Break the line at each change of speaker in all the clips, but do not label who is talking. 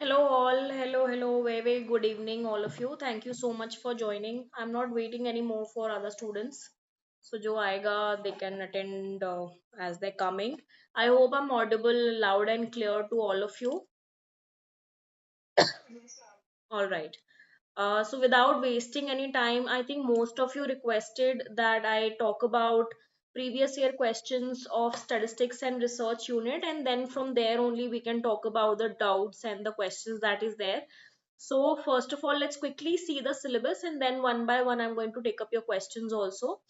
Hello all, hello, very good evening all of you. Thank you so much for joining. I'm not waiting anymore for other students. So jo aayega, they can attend as they're coming. I hope I'm audible, loud and clear to all of you. All right. So without wasting any time, I think most of you requested that I talk about previous year questions of statistics and research unit, and then from there only we can talk about the doubts and the questions that is there. So first of all, let's quickly see the syllabus, and then one by one I'm going to take up your questions also.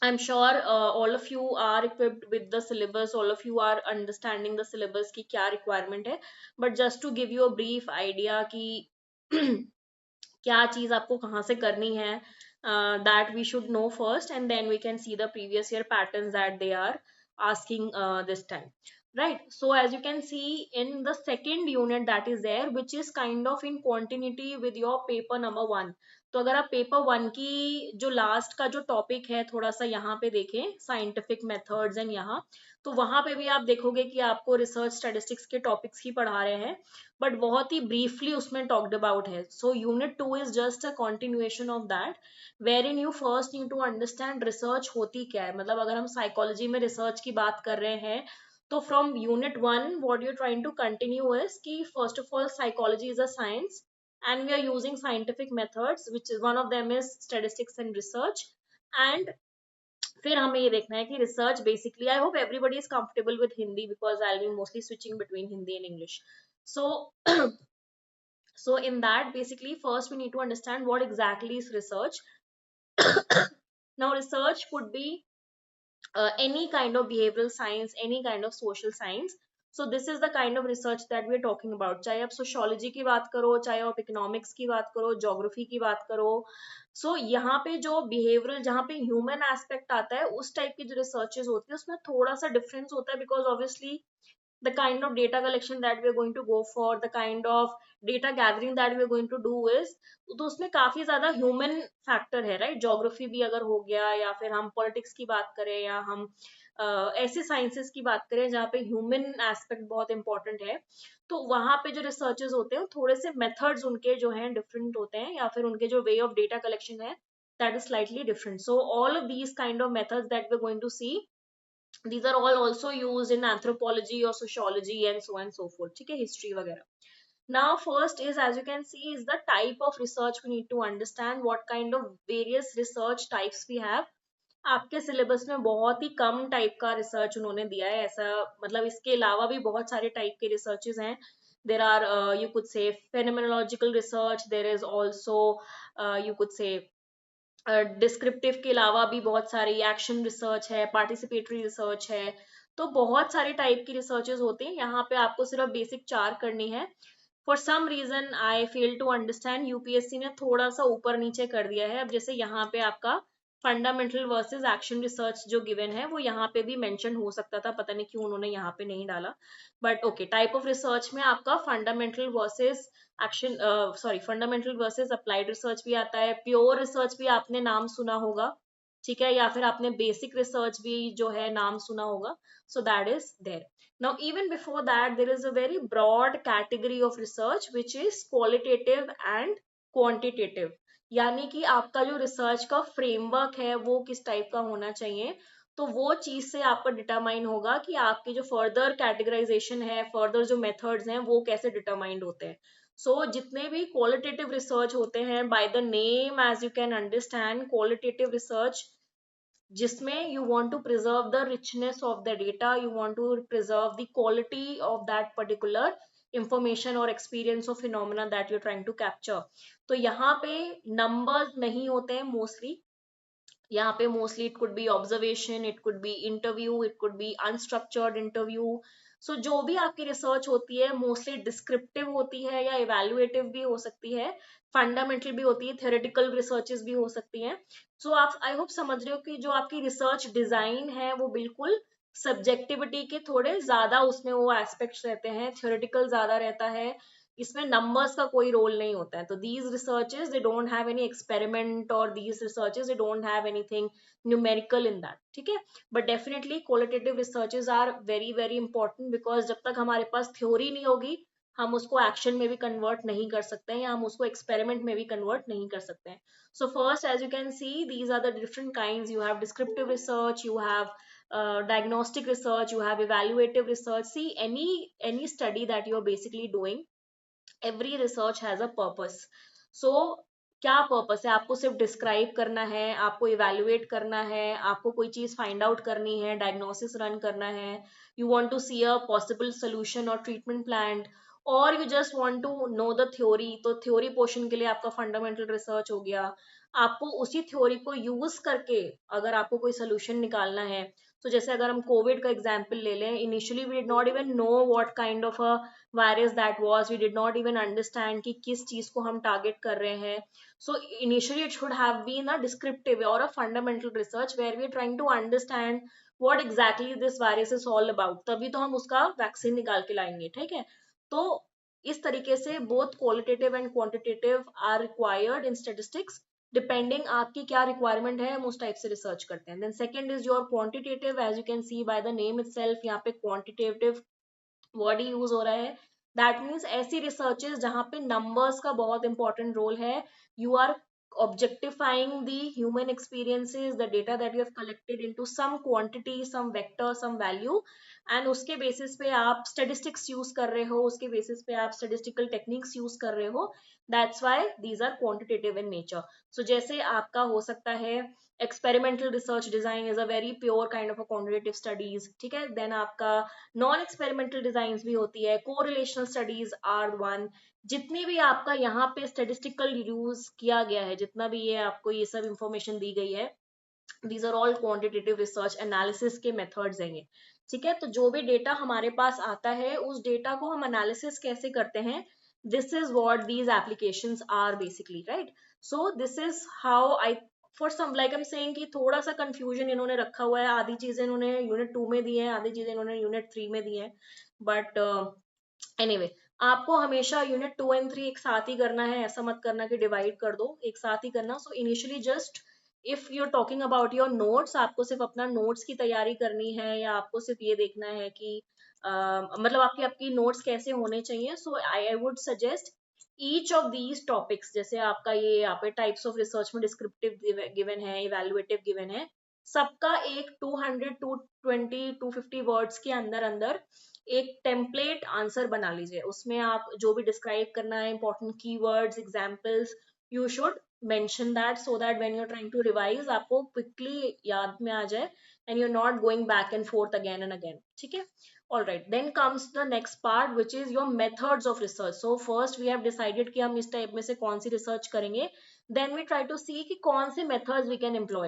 I'm sure all of you are equipped with the syllabus, all of you are understanding the syllabus की क्या requirement है. But just to give you a brief idea कि क्या चीज आपको कहाँ से करनी है, that we should know first, and then we can see the previous year patterns that they are asking this time. Right, so as you can see in the second unit that is there, which is kind of in continuity with your paper number 1. तो अगर आप paper 1 की जो last का जो topic है थोड़ा सा यहाँ पे देखें, साइंटिफिक मेथड्स एंड यहाँ, तो वहां पे भी आप देखोगे कि आपको रिसर्च स्टैटिस्टिक्स के टॉपिक्स ही पढ़ा रहे हैं, बट बहुत ही ब्रीफली उसमें टॉक्ड अबाउट है. So unit 2 is just a continuation of that, wherein you first need to understand research होती क्या है. मतलब अगर हम साइकोलॉजी में रिसर्च की बात कर रहे हैं, तो from unit 1 what you trying to continue is कि first of all psychology is a science and we are using scientific methods, which is one of them is statistics and research. And फिर हमें ये देखना है कि research basically, I hope everybody is comfortable with Hindi because I will be mostly switching between Hindi and English. So so in that, basically first we need to understand what exactly is research. Now research could be any kind of behavioral science, any kind of social science. So this is the kind of research that we are talking about. चाहे आप sociology की बात करो, चाहे आप economics की बात करो, geography की बात करो. So यहाँ पे जो behavioral, जहाँ पे human aspect आता है, उस type की जो researches होती है उसमें थोड़ा सा difference होता है, because obviously the kind of data collection that we are going to go for, the kind of data gathering that we are going to do is, तो उसमें काफी ज्यादा ह्यूमन फैक्टर है. राइट, ज्योग्राफी भी अगर हो गया, या फिर हम पॉलिटिक्स की बात करें, या हम ऐसे साइंसेस की बात करें जहाँ पे ह्यूमन एस्पेक्ट बहुत इंपॉर्टेंट है, तो वहां पे जो रिसर्चेस होते हैं थोड़े से मेथड्स उनके जो हैं डिफरेंट होते हैं, या फिर उनके जो वे ऑफ डेटा कलेक्शन है that is slightly different. So all of these kind of methods that we're going to see, these are all also used in anthropology or sociology and so on and so forth. ठीक है, history वगैरह. Now first is, as you can see, is the type of research. We need to understand what kind of various research types we have. आपके syllabus में बहुत ही कम type का research उन्होंने दिया है, ऐसा मतलब इसके अलावा भी बहुत सारे टाइप के रिसर्चेज हैं. There are, you could say phenomenological research, there is also you could say descriptive के अलावा भी बहुत सारी एक्शन रिसर्च है, पार्टिसिपेटरी रिसर्च है. तो बहुत सारे टाइप की रिसर्चेज होते हैं. यहाँ पे आपको सिर्फ बेसिक 4 करनी है. For some reason I fail to understand, UPSC ने थोड़ा सा ऊपर नीचे कर दिया है. अब जैसे यहाँ पे आपका फंडामेंटल वर्सेस एक्शन रिसर्च जो गिवन है वो यहाँ पे भी मेंशन हो सकता था, पता नहीं क्यों उन्होंने यहाँ पे नहीं डाला. But okay, type of research में आपका fundamental versus action, sorry, fundamental versus applied research भी आता है. प्योर रिसर्च भी आपने नाम सुना होगा, ठीक है, या फिर आपने बेसिक रिसर्च भी जो है नाम सुना होगा. So that is there. Now even before that there is a very broad category of research which is qualitative and quantitative. यानी कि आपका जो रिसर्च का फ्रेमवर्क है वो किस टाइप का होना चाहिए, तो वो चीज से आपका डिटरमाइन होगा कि आपकी जो फर्दर कैटेगराइजेशन है, फर्दर जो मेथड्स हैं वो कैसे डिटरमाइंड होते हैं. सो जितने भी क्वालिटेटिव रिसर्च होते हैं, by the name as you can understand, qualitative research जिसमें you want to preserve the richness of the data, you want to preserve the quality of that particular information or experience or phenomena that you're trying to capture. तो यहाँ पे numbers नहीं होते हैं mostly. यहाँ पे mostly it could be observation, it could be interview, it could be unstructured interview. So जो भी आपकी रिसर्च होती है मोस्टली डिस्क्रिप्टिव होती है या इवेल्युएटिव भी हो सकती है, फंडामेंटल भी होती है, थ्योरेटिकल रिसर्चेस भी हो सकती हैं. सो आप आई होप समझ रहे हो कि जो आपकी रिसर्च डिजाइन है वो बिल्कुल सब्जेक्टिविटी के थोड़े ज्यादा उसमें वो एस्पेक्ट्स रहते हैं, थ्योरेटिकल ज्यादा रहता है, इसमें नंबर्स का कोई रोल नहीं होता है. तो these researches they don't have any experiment, और these researches they don't have anything numerical in that. ठीक है, but definitely qualitative researches are very very important, because जब तक हमारे पास थ्योरी नहीं होगी हम उसको एक्शन में भी कन्वर्ट नहीं कर सकते हैं, या हम उसको एक्सपेरिमेंट में भी कन्वर्ट नहीं कर सकते हैं. So first, as you can see, these are the different kinds. You have descriptive research, you have diagnostic research, you have evaluative research. See, any study that you are basically doing, every research has a purpose. So क्या purpose है? आपको सिर्फ describe करना है, आपको evaluate करना है, आपको कोई चीज फाइंड आउट करनी है, डायग्नोसिस रन करना है, you want to see a possible solution और ट्रीटमेंट प्लान, और you just want to know the theory. तो थ्योरी पोर्शन के लिए आपका फंडामेंटल रिसर्च हो गया. आपको उसी थ्योरी को यूज करके अगर आपको कोई सोल्यूशन निकालना है, तो जैसे अगर हम कोविड का एग्जाम्पल ले लें, initially we did not even know what kind of a virus that was, we did not even understand कि किस चीज को हम टारगेट कर रहे हैं. So initially it should have been a descriptive or a fundamental research where we are trying to understand what exactly this virus is all about. तभी तो हम उसका वैक्सीन निकाल के लाएंगे, ठीक है? तो इस तरीके से both qualitative and quantitative are required in statistics. Depending आपकी क्या रिक्वायरमेंट है, हम उस टाइप से रिसर्च करते हैं. Then second is your quantitative. As you can see by the name itself, यहाँ पे क्वांटिटेटिव वर्ड ही यूज हो रहा है. दैट मीन्स ऐसी रिसर्चेस जहां पे नंबर्स का बहुत इंपॉर्टेंट रोल है. You are objectifying the human experiences, the data that you have collected into some quantity, some vector, some value, and उसके बेसिस पे आप statistics यूज कर रहे हो, उसके बेसिस पे आप statistical techniques यूज कर रहे हो. That's why these are quantitative in nature. So जैसे आपका हो सकता है experimental research design is a very pure kind of a quantitative studies, ठीक है? Then आपका नॉन एक्सपेरिमेंटल डिजाइन भी होती है, कोरिलेशनल स्टडीज आर वन. जितनी भी आपका यहाँ पे स्टेटिस्टिकल यूज किया गया है, जितना भी ये आपको ये सब इंफॉर्मेशन दी गई है, these are all quantitative research analysis के मेथड्स हैं ये, ठीक है? तो जो भी डेटा हमारे पास आता है, उस डेटा को हम एनालिसिस कैसे करते हैं, this is what these applications are basically, right? So this is how I, for some like I am saying कि थोड़ा सा कंफ्यूजन इन्होंने रखा हुआ है, आधी चीजें इन्होंने यूनिट 2 में दी है, आधी चीजें इन्होंने यूनिट 3 में दी है. बट एनीवे, आपको हमेशा यूनिट 2 एंड 3 एक साथ ही करना है, ऐसा मत करना कि डिवाइड कर दो, एक साथ ही करना. So initially just if you are talking about your notes, आपको सिर्फ अपना नोट्स की तैयारी करनी है, या आपको सिर्फ ये देखना है कि मतलब आपकी आपकी नोट्स कैसे होने चाहिए. So I would suggest each of these topics, जैसे आपका ये यहाँ पे टाइप्स ऑफ रिसर्च में डिस्क्रिप्टिव गिवन है, इवेल्युएटिव गिवन है, सबका एक 200 220 250 वर्ड्स के अंदर अंदर एक टेम्पलेट आंसर बना लीजिए. उसमें आप जो भी डिस्क्राइब करना है, important keywords, examples, you should mention that, so that when you're trying to revise आपको quickly याद में आ जाए, and you're not going back and forth again and again, ठीक है? All right, then comes the next part, which is your methods of research. So first we have decided कि हम इस type में से कौन सी रिसर्च करेंगे, then we try to see कि कौन से methods we can employ,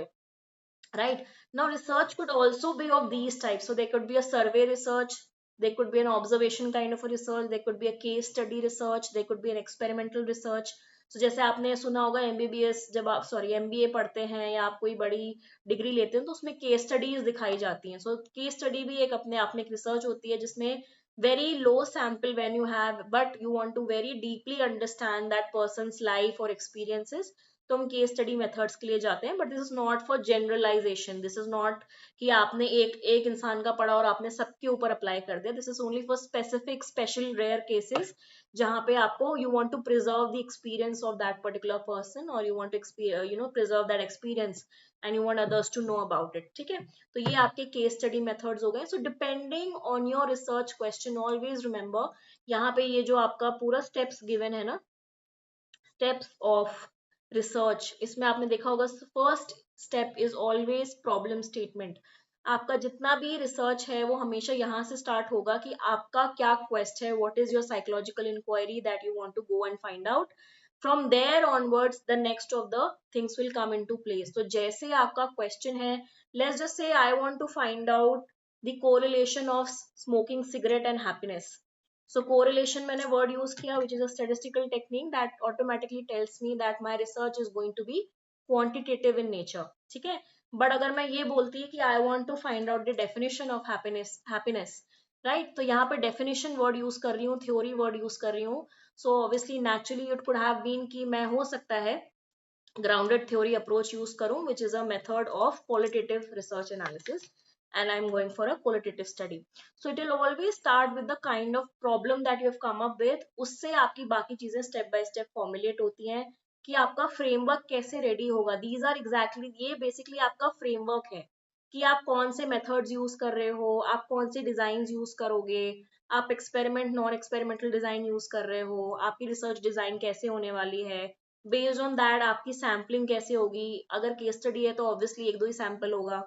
right? Now research could also be of these types. So there could be a survey research, there could be an observation kind of a research, there could be a case study research, there could be an experimental research. So जैसे आपने सुना होगा MBBS, जब आप sorry MBA पढ़ते हैं या आप कोई बड़ी डिग्री लेते हैं, तो उसमें केस स्टडीज दिखाई जाती हैं. सो केस स्टडी भी एक अपने आप में एक रिसर्च होती है, जिसमें very low sample when you have, but you want to very deeply understand that person's life or experiences, तो हम केस स्टडी मेथड्स के लिए जाते हैं. But this is not for generalisation, this is not कि आपने एक एक इंसान का पढ़ा और आपने सबके ऊपर अप्लाई कर दिया. This is only for specific special rare cases, जहां पे आपको you want to preserve the experience of that particular person, और you want to preserve that experience, and you want others to know about it, ठीक है? तो ये आपके case study methods हो गए. सो depending on your research question, always remember, यहाँ पे ये जो आपका पूरा स्टेप्स गिवन है ना, स्टेप्स ऑफ रिसर्च, इसमें आपने देखा होगा first step is always problem statement. आपका जितना भी रिसर्च है वो हमेशा यहाँ से स्टार्ट होगा कि आपका क्या क्वेस्ट है, what is your psychological inquiry that you want to go and find out. From there onwards the next of the things will come into place. तो जैसे आपका क्वेश्चन है, let's just say I want to find out the correlation of smoking cigarette and happiness. So correlation मैंने word use किया, which is a statistical technique that automatically tells me that my research is going to be quantitative in nature, ठीक है? But अगर मैं ये बोलती कि I want to find out the definition of happiness, right? तो यहाँ पे definition word use कर रही हूँ, theory word use कर रही हूँ. So obviously naturally it could have been कि मैं हो सकता है grounded theory approach use करूँ, which is a method of qualitative research analysis. and I'm going for a qualitative study. So it will always start with the kind of problem that you have come up with. उससे आपकी बाकी चीजें step by step formulate होती हैं कि आपका framework कैसे ready होगा. These are exactly, ये basically आपका framework है कि आप कौन से methods use कर रहे हो, आप कौन से designs use करोगे, आप experiment non experimental design use कर रहे हो, आपकी research design कैसे होने वाली है, बेस्ड ऑन दैट आपकी सैम्पलिंग कैसे होगी. अगर केस स्टडी है तो ऑब्वियसली एक दो ही सैंपल होगा,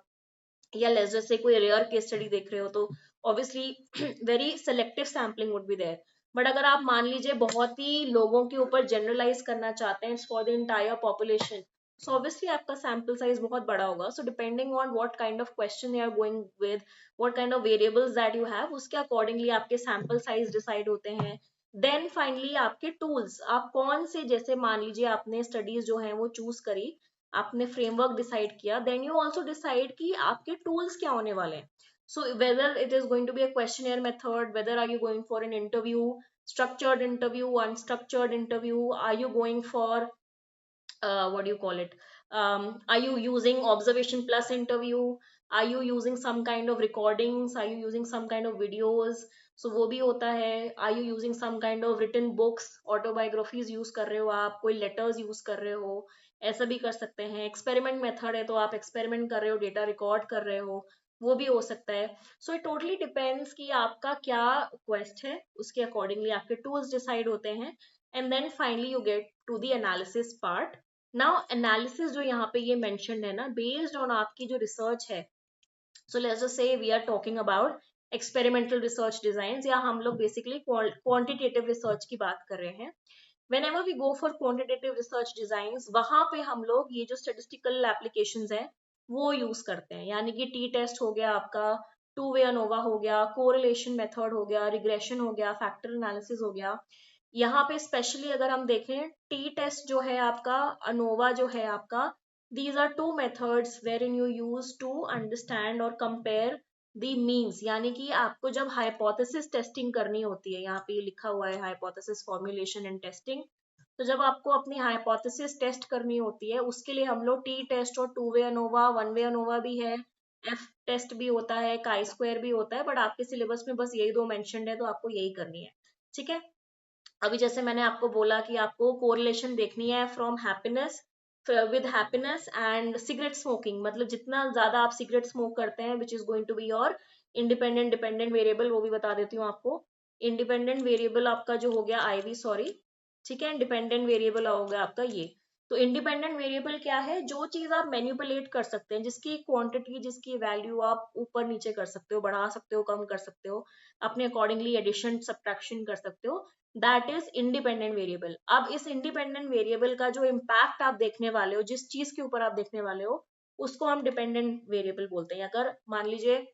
या लेट्स जस्ट से कोई रेयर केस स्टडी देख रहे हो तो obviously very selective sampling would be there. But अगर आप मान लीजिए बहुत ही लोगों के ऊपर जनरलाइज करना चाहते हैं for the entire population, so obviously आपका सैम्पल साइज बहुत बड़ा होगा. So depending on what kind of question you are going with, what kind of variables that you have, उसके अकॉर्डिंगली आपके सैम्पल साइज डिसाइड होते हैं. देन फाइनली आपके tools, आप कौन से, जैसे मान लीजिए आपने स्टडीज जो है वो चूज करी, आपने फ्रेमवर्क डिसाइड किया, देन यू ऑल्सो डिसाइड कि आपके टूल्स क्या होने वाले हैं. So whether it is going to be a questionnaire method, whether are you going for an interview, structured interview, unstructured interview, are you going for what do you call it, are you using observation plus interview, are you using some kind of recordings, are you using some kind of videos, so वो भी होता है. are you using some kind of written books, autobiographies use कर रहे हो आप, कोई letters use कर रहे हो, ऐसा भी कर सकते हैं. एक्सपेरिमेंट मेथड है तो आप एक्सपेरिमेंट कर रहे हो, डेटा रिकॉर्ड कर रहे हो, वो भी हो सकता है. सो इट टोटली डिपेंड्स कि आपका क्या क्वेस्ट है, उसके अकॉर्डिंगली आपके टूल्स डिसाइड होते हैं. And then finally you get to the analysis part. Now analysis जो यहाँ पे ये मेंशन्ड है ना, बेस्ड ऑन आपकी जो रिसर्च है, so let's just say we are talking about experimental research design, या हम लोग बेसिकली क्वांटिटेटिव रिसर्च की बात कर रहे हैं. whenever we go for quantitative research designs, वहां पे हम लोग ये जो statistical applications हैं वो यूज करते हैं. यानी कि टी टेस्ट हो गया आपका, टू वे अनोवा हो गया, कोरिलेशन मेथड हो गया, रिग्रेशन हो गया, फैक्टर एनालिसिस हो गया. यहाँ पे स्पेशली अगर हम देखें, टी टेस्ट जो है आपका, अनोवा जो है आपका, these are two methods wherein you use to understand or compare the means. यानी कि आपको जब हाइपोथेसिस टेस्टिंग करनी होती है, यहाँ पे ये लिखा हुआ है हाइपोथेसिस फॉर्मुलेशन एंड टेस्टिंग, तो जब आपको अपनी हाइपोथेसिस टेस्ट करनी होती है उसके लिए हम लोग टी टेस्ट और to way ANOVA, one way ANOVA भी है, एफ टेस्ट भी होता है, काई स्क्वायर भी होता है, बट आपके सिलेबस में बस यही दो मेंशन्ड है तो आपको यही करनी है. ठीक है. अभी जैसे मैंने आपको बोला कि आपको कोरिलेशन देखनी है from happiness, with happiness and cigarette smoking, मतलब जितना ज्यादा आप सिगरेट स्मोक करते हैं which is going to be your independent dependent variable, वो भी बता देती हूँ आपको. इंडिपेंडेंट वेरिएबल आपका जो हो गया आईवी, सॉरी, ठीक है, इंडिपेंडेंट वेरिएबल हो गया आपका ये. तो इंडिपेंडेंट वेरिएबल क्या है, जो चीज आप मैनिपुलेट कर सकते हैं, जिसकी क्वांटिटी, जिसकी वैल्यू आप ऊपर नीचे कर सकते हो, बढ़ा सकते हो, कम कर सकते हो, अपने अकॉर्डिंगली एडिशन सब्ट्रैक्शन कर सकते हो, दैट इज इंडिपेंडेंट वेरिएबल. अब इस इंडिपेंडेंट वेरिएबल का जो इम्पैक्ट आप देखने वाले हो, जिस चीज के ऊपर आप देखने वाले हो, उसको हम डिपेंडेंट वेरिएबल बोलते हैं. अगर मान लीजिए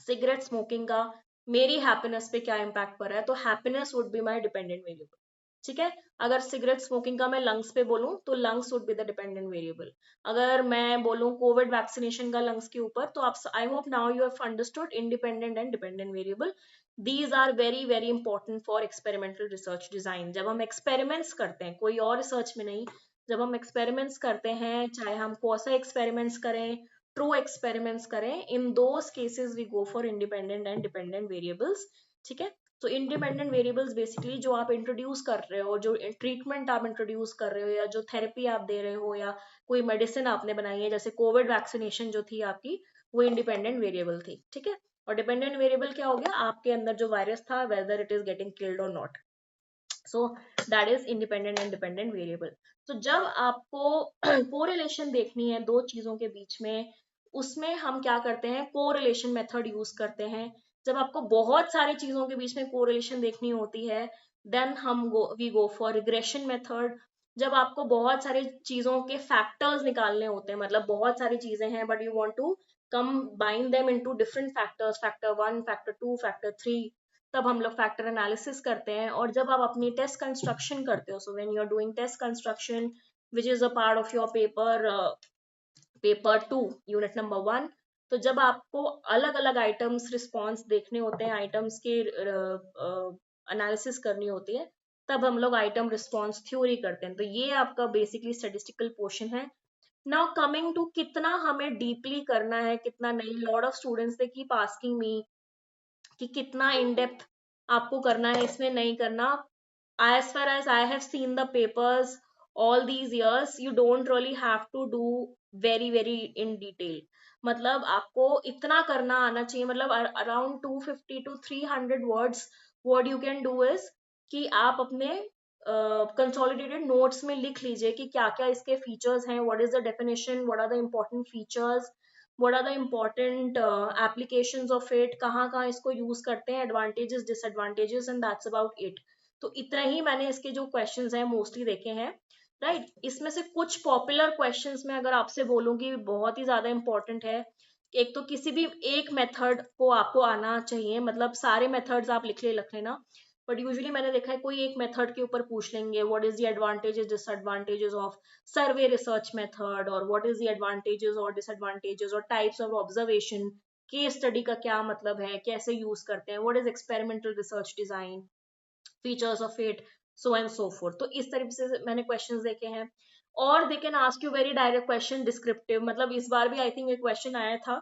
सिगरेट स्मोकिंग का मेरी हैप्पीनेस पे क्या इम्पैक्ट पड़ रहा है, तो happiness would be my dependent variable. ठीक है. अगर सिगरेट स्मोकिंग का मैं लंग्स पे बोलूं तो lungs would be the dependent variable. अगर मैं बोलूं कोविड वैक्सीनेशन का लंग्स के ऊपर, तो आप, I hope now you have understood independent and dependent variable. These are very very important for experimental research design. जब हम एक्सपेरिमेंट्स करते हैं, कोई और रिसर्च में नहीं, जब हम एक्सपेरिमेंट्स करते हैं, चाहे हम क्वासा एक्सपेरिमेंट्स करें, ट्रू एक्सपेरिमेंट्स करें, in those cases we go for independent and dependent variables. ठीक है. तो इंडिपेंडेंट वेरिएबल्स बेसिकली जो आप इंट्रोड्यूस कर रहे हो, जो ट्रीटमेंट आप इंट्रोड्यूस कर रहे हो, या जो थेरेपी आप दे रहे हो, या कोई मेडिसिन आपने बनाई है, जैसे कोविड वैक्सीनेशन जो थी आपकी, वो इंडिपेंडेंट वेरिएबल थी. ठीक है. और डिपेंडेंट वेरिएबल क्या हो गया, आपके अंदर जो वायरस था, whether it is getting killed और not. So that is independent and dependent variable. तो जब आपको कोरिलेशन देखनी है दो चीजों के बीच में, उसमें हम क्या करते हैं, कोरिलेशन मेथड यूज करते हैं. जब आपको बहुत सारी चीजों के बीच में कोरिलेशन देखनी होती है, देन हम we go for regression method. जब आपको बहुत सारी चीजों के फैक्टर्स निकालने होते हैं, मतलब बहुत सारी चीजें हैं but you want to combine them into different factors, factor 1, factor 2, factor 3, तब हम लोग फैक्टर एनालिसिस करते हैं. और जब आप अपनी टेस्ट कंस्ट्रक्शन करते हो, so when you are doing test construction which is a part of your paper 2 unit number 1, तो जब आपको अलग अलग आइटम्स रिस्पॉन्स देखने होते हैं, आइटम्स के एनालिसिस करनी होती है, तब हम लोग आइटम रिस्पॉन्स थ्योरी करते हैं. तो ये आपका बेसिकली स्टेटिस्टिकल पोर्शन है. नाउ कमिंग टू कितना हमें डीपली करना है कितना नहीं, lot of students they keep asking me कि कितना इन डेप्थ आपको करना है, इसमें नहीं करना. As far as I have seen the papers all these years, you don't really have to do very in detail. मतलब आपको इतना करना आना चाहिए, मतलब around 250 to 300 words. What you can do is कि आप अपने कंसोलिडेटेड नोट्स में लिख लीजिए कि क्या क्या इसके फीचर्स हैं, what is the definition, what are the important features, what are the important applications of it, कहाँ कहाँ इसको यूज करते हैं, advantages disadvantages, and that's about it. तो इतना ही मैंने इसके जो क्वेश्चंस हैं मोस्टली देखे हैं, राइट. इसमें से कुछ पॉपुलर क्वेश्चंस में अगर आपसे बोलूंगी बहुत ही ज्यादा इंपॉर्टेंट है. एक तो किसी भी एक मेथड को आपको आना चाहिए, मतलब सारे मेथड्स आप लिख लेना, बट यूजुअली मैंने देखा है कोई एक मेथड के ऊपर पूछ लेंगे, what is the advantages disadvantages of survey research method, और व्हाट इज द एडवांटेजेस और डिसएडवांटेजेस और types of observation, case study का क्या मतलब है, कैसे यूज करते हैं, what is experimental research design, features of it, so and so forth. तो इस तरीके से मैंने क्वेश्चंस देखे हैं. और they can ask you very direct question descriptive, मतलब इस बार भी आई थिंक एक क्वेश्चन आया था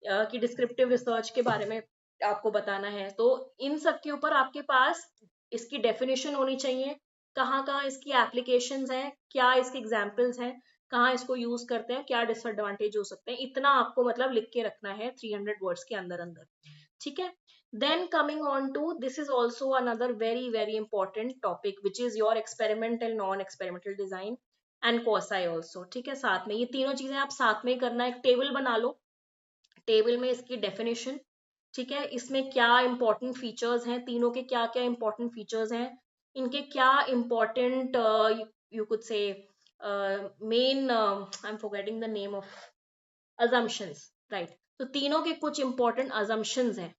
कि डिस्क्रिप्टिव रिसर्च के बारे में आपको बताना है. तो इन सब के ऊपर आपके पास इसकी डेफिनेशन होनी चाहिए, कहाँ कहाँ इसकी एप्लीकेशंस हैं, क्या इसके एग्जाम्पल्स हैं, कहाँ इसको यूज करते हैं, क्या डिसएडवांटेज हो सकते हैं, इतना आपको मतलब लिख के रखना है 300 वर्ड्स के अंदर अंदर. ठीक है. Then coming on to, this is also another very important topic, which is your experimental non-experimental design and quasi also. ठीक है, साथ में ये तीनों चीजें आप साथ में करना है. एक टेबल बना लो, टेबल में इसकी डेफिनेशन, ठीक है, इसमें क्या इंपॉर्टेंट फीचर्स हैं, तीनों के क्या क्या इंपॉर्टेंट फीचर्स हैं, इनके क्या इंपॉर्टेंट यू कुड से main, I am forgetting the name of, assumptions, right. तो तीनों के कुछ इंपॉर्टेंट अजम्पशंस हैं.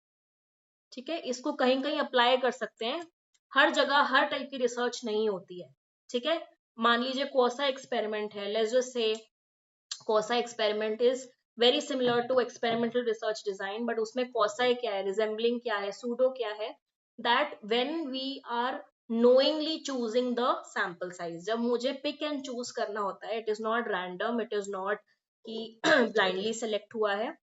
ठीक है, इसको कहीं कहीं अप्लाई कर सकते हैं, हर जगह हर टाइप की रिसर्च नहीं होती है. ठीक है, मान लीजिए कोसा एक्सपेरिमेंट है, let's just say quasi experiment is very similar to experimental research design, but उसमें कोसा क्या है, रिजेंबलिंग क्या है, सूडो क्या है, that when we are knowingly choosing the sample size, जब मुझे पिक एंड चूज करना होता है, it is not random, it is not कि ब्लाइंडली सेलेक्ट हुआ है,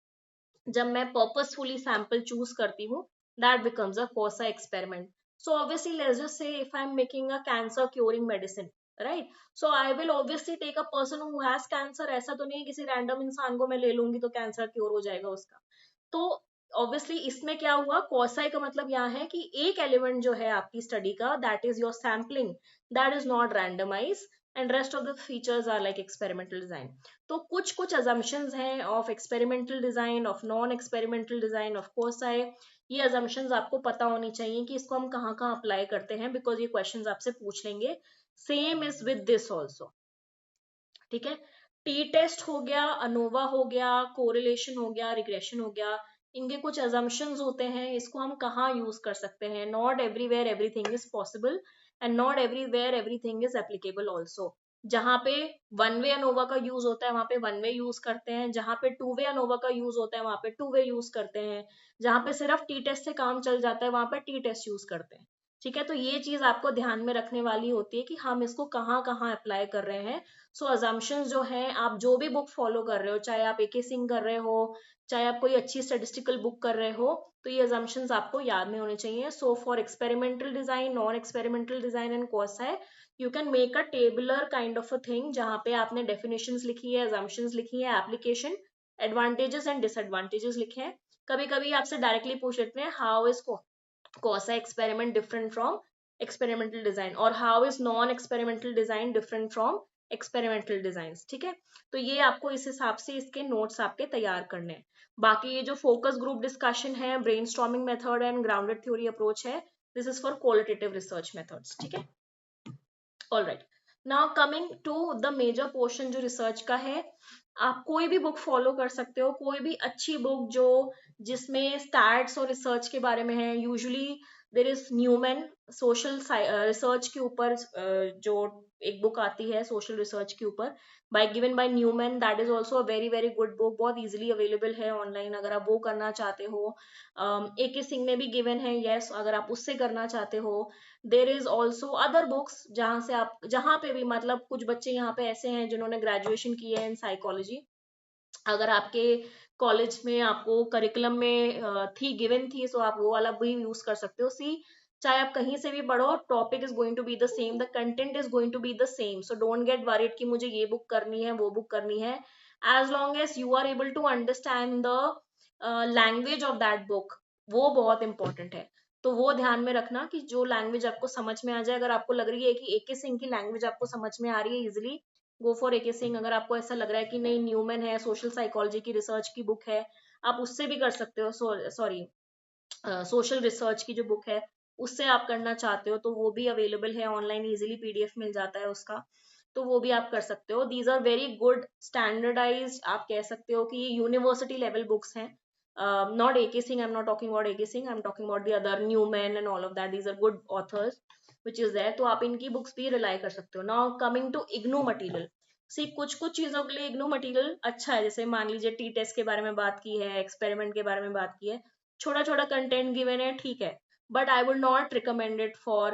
जब मैं पर्पसफुली सैंपल चूज करती हूँ, that becomes a COSA experiment. So obviously, let's just say if I'm making a cancer curing medicine, right? So I will obviously take a person who has cancer. ऐसा तो नहीं है किसी random इंसान को मैं ले लूंगी तो कैंसर क्योर हो जाएगा उसका. तो ऑब्वियसली इसमें क्या हुआ, कॉसाई का मतलब यहाँ है कि एक एलिमेंट जो है आपकी स्टडी का, that is your sampling, that is not randomise, and rest of the features are like experimental design. तो कुछ कुछ अजम्पशंस हैं of experimental design, of non experimental design, of quasi. ये अजम्पशंस आपको पता होनी चाहिए कि इसको हम कहाँ कहाँ अप्लाई करते हैं, बिकॉज ये क्वेश्चंस आपसे पूछ लेंगे. Same is with this also. ठीक है, टी टेस्ट हो गया, अनोवा हो गया, कोरिलेशन हो गया, रिग्रेशन हो गया, इनके कुछ अजम्पशंस होते हैं, इसको हम कहाँ यूज कर सकते हैं. Not everywhere everything is possible, and not everywhere everything is applicable also. जहाँ पे वन वे अनोवा का यूज होता है वहां पे वन वे यूज करते हैं, जहाँ पे टू वे अनोवा का यूज होता है वहां पे टू वे यूज करते हैं, जहाँ पे सिर्फ टी टेस्ट से काम चल जाता है वहां पे टी टेस्ट यूज करते हैं. ठीक है, तो ये चीज आपको ध्यान में रखने वाली होती है कि हम इसको कहाँ कहाँ अप्लाई कर रहे हैं. सो अजम्पशंस जो हैं, आप जो भी बुक फॉलो कर रहे हो, चाहे आप एके सिंह कर रहे हो, चाहे आप कोई अच्छी स्टेटिस्टिकल बुक कर रहे हो, तो ये अजम्पशंस आपको याद में होने चाहिए. So for experimental design, non experimental design and course है, you can make a tabular kind of a thing, जहाँ पे आपने डेफिनेशंस लिखी है, अजम्पशंस लिखी है, एप्लीकेशन, एडवांटेजेस एंड डिसएडवांटेजेस लिखे हैं. कभी कभी आपसे डायरेक्टली पूछ लेते हैं, how is quasi experiment different from experimental design, और how is non experimental design different from experimental design. ठीक है, तो ये आपको इस हिसाब से इसके नोट्स आपके तैयार करने हैं. बाकी ये जो फोकस ग्रुप डिस्कशन है, brainstorming method and grounded theory approach है, this is for qualitative research methods. ठीक है, all right. Now coming to the major portion जो रिसर्च का है, आप कोई भी बुक फॉलो कर सकते हो, कोई भी अच्छी बुक जो जिसमें स्टैट्स और रिसर्च के बारे में है. Usually there is Newman social research के ऊपर, जो एक बुक आती है सोशल रिसर्च के ऊपर, by given by Newman, that is also a very very good book, बहुत इजीली अवेलेबल है ऑनलाइन अगर आप वो करना चाहते हो। ए के सिंह में भी गिवन है, यस, अगर आप उससे करना चाहते हो। देर इज ऑल्सो अदर बुक्स जहाँ से आप, जहाँ पे भी मतलब कुछ बच्चे यहाँ पे ऐसे हैं जिन्होंने ग्रेजुएशन किया है इन साइकोलॉजी, अगर आपके कॉलेज में आपको करिकुलम में थी, गिवन थी, सो आप वो वाला भी यूज कर सकते हो। सी, चाहे आप कहीं से भी पढ़ो, topic is going to be the same, the content is going to be the same, so don't get worried कि मुझे ये बुक करनी है वो बुक करनी है। As long as you are able to understand the language of that book, वो बहुत इंपॉर्टेंट है। तो वो ध्यान में रखना कि जो लैंग्वेज आपको समझ में आ जाए। अगर आपको लग रही है कि ए के सिंह की लैंग्वेज आपको समझ में आ रही है easily, go for a K Singh. अगर आपको ऐसा लग रहा है कि नहीं, न्यूमैन है, सोशल साइकोलॉजी की रिसर्च की बुक है, आप उससे भी कर सकते हो। सॉरी, सोशल रिसर्च की जो बुक है उससे आप करना चाहते हो तो वो भी अवेलेबल है ऑनलाइन, इजीली पीडीएफ मिल जाता है उसका, तो वो भी आप कर सकते हो। These are very good standardise, आप कह सकते हो कि यूनिवर्सिटी लेवल बुक्स हैं। Not A K Singh, I am not talking about A K Singh, I am talking about the other Newman and all of that, these are good authors which is there, तो आप इनकी books भी rely कर सकते हो। Now coming to IGNOU material, see कुछ कुछ चीजों के लिए इग्नू मटेरियल अच्छा है, जैसे मान लीजिए टी टेस्ट के बारे में बात की है, एक्सपेरिमेंट के बारे में बात की है, छोटा छोटा कंटेंट गिवन है, ठीक है, but I would not recommend it for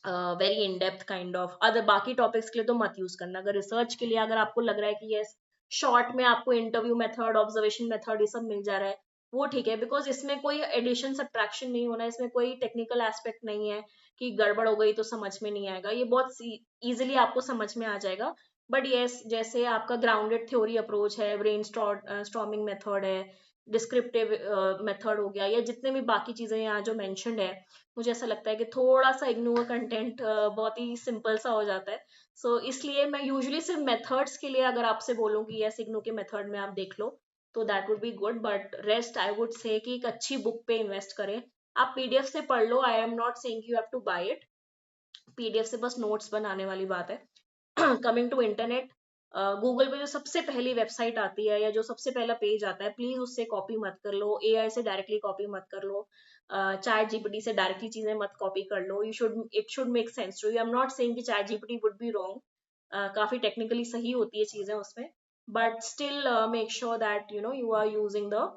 very in depth kind of. Other बाकी टॉपिक्स के लिए तो मत यूज करना। अगर रिसर्च के लिए अगर आपको लग रहा है कि यस, शॉर्ट में आपको इंटरव्यू मेथड, ऑब्जर्वेशन मेथड ये सब मिल जा रहा है, वो ठीक है, बिकॉज इसमें कोई एडिशन सब्ट्रैक्शन नहीं होना, इसमें कोई टेक्निकल एस्पेक्ट नहीं है कि गड़बड़ हो गई तो समझ में नहीं आएगा, ये बहुत इजिली आपको समझ में आ जाएगा। बट यस, जैसे आपका ग्राउंडेड थ्योरी अप्रोच है, ब्रेन स्टॉर्मिंग मेथड है, डिस्क्रिप्टिव मेथड हो गया, या जितने भी बाकी चीजें यहाँ जो मेंशन्ड है, मुझे ऐसा लगता है कि थोड़ा सा इग्नू का कंटेंट बहुत ही सिंपल सा हो जाता है। सो इसलिए मैं यूजुअली सिर्फ मेथड्स के लिए अगर आपसे बोलूँ कि यस, इग्नू के मेथड में आप देख लो, तो that would be good, but rest I would से कि एक अच्छी बुक पे इन्वेस्ट करें। आप पीडीएफ से पढ़ लो, I am not saying you have to buy it, PDF से बस नोट्स बनाने वाली बात है। कमिंग टू इंटरनेट, गूगल पे जो सबसे पहली वेबसाइट आती है या जो सबसे पहला पेज आता है, प्लीज उससे कॉपी मत कर लो, एआई से डायरेक्टली कॉपी मत कर लो, चैट जीपीटी से डायरेक्टली चीजें मत कॉपी कर लो। You should, it should make sense to you. I am not saying कि ChatGPT would be wrong, काफी टेक्निकली सही होती है चीजें उसमें, but still make sure that you know you are using the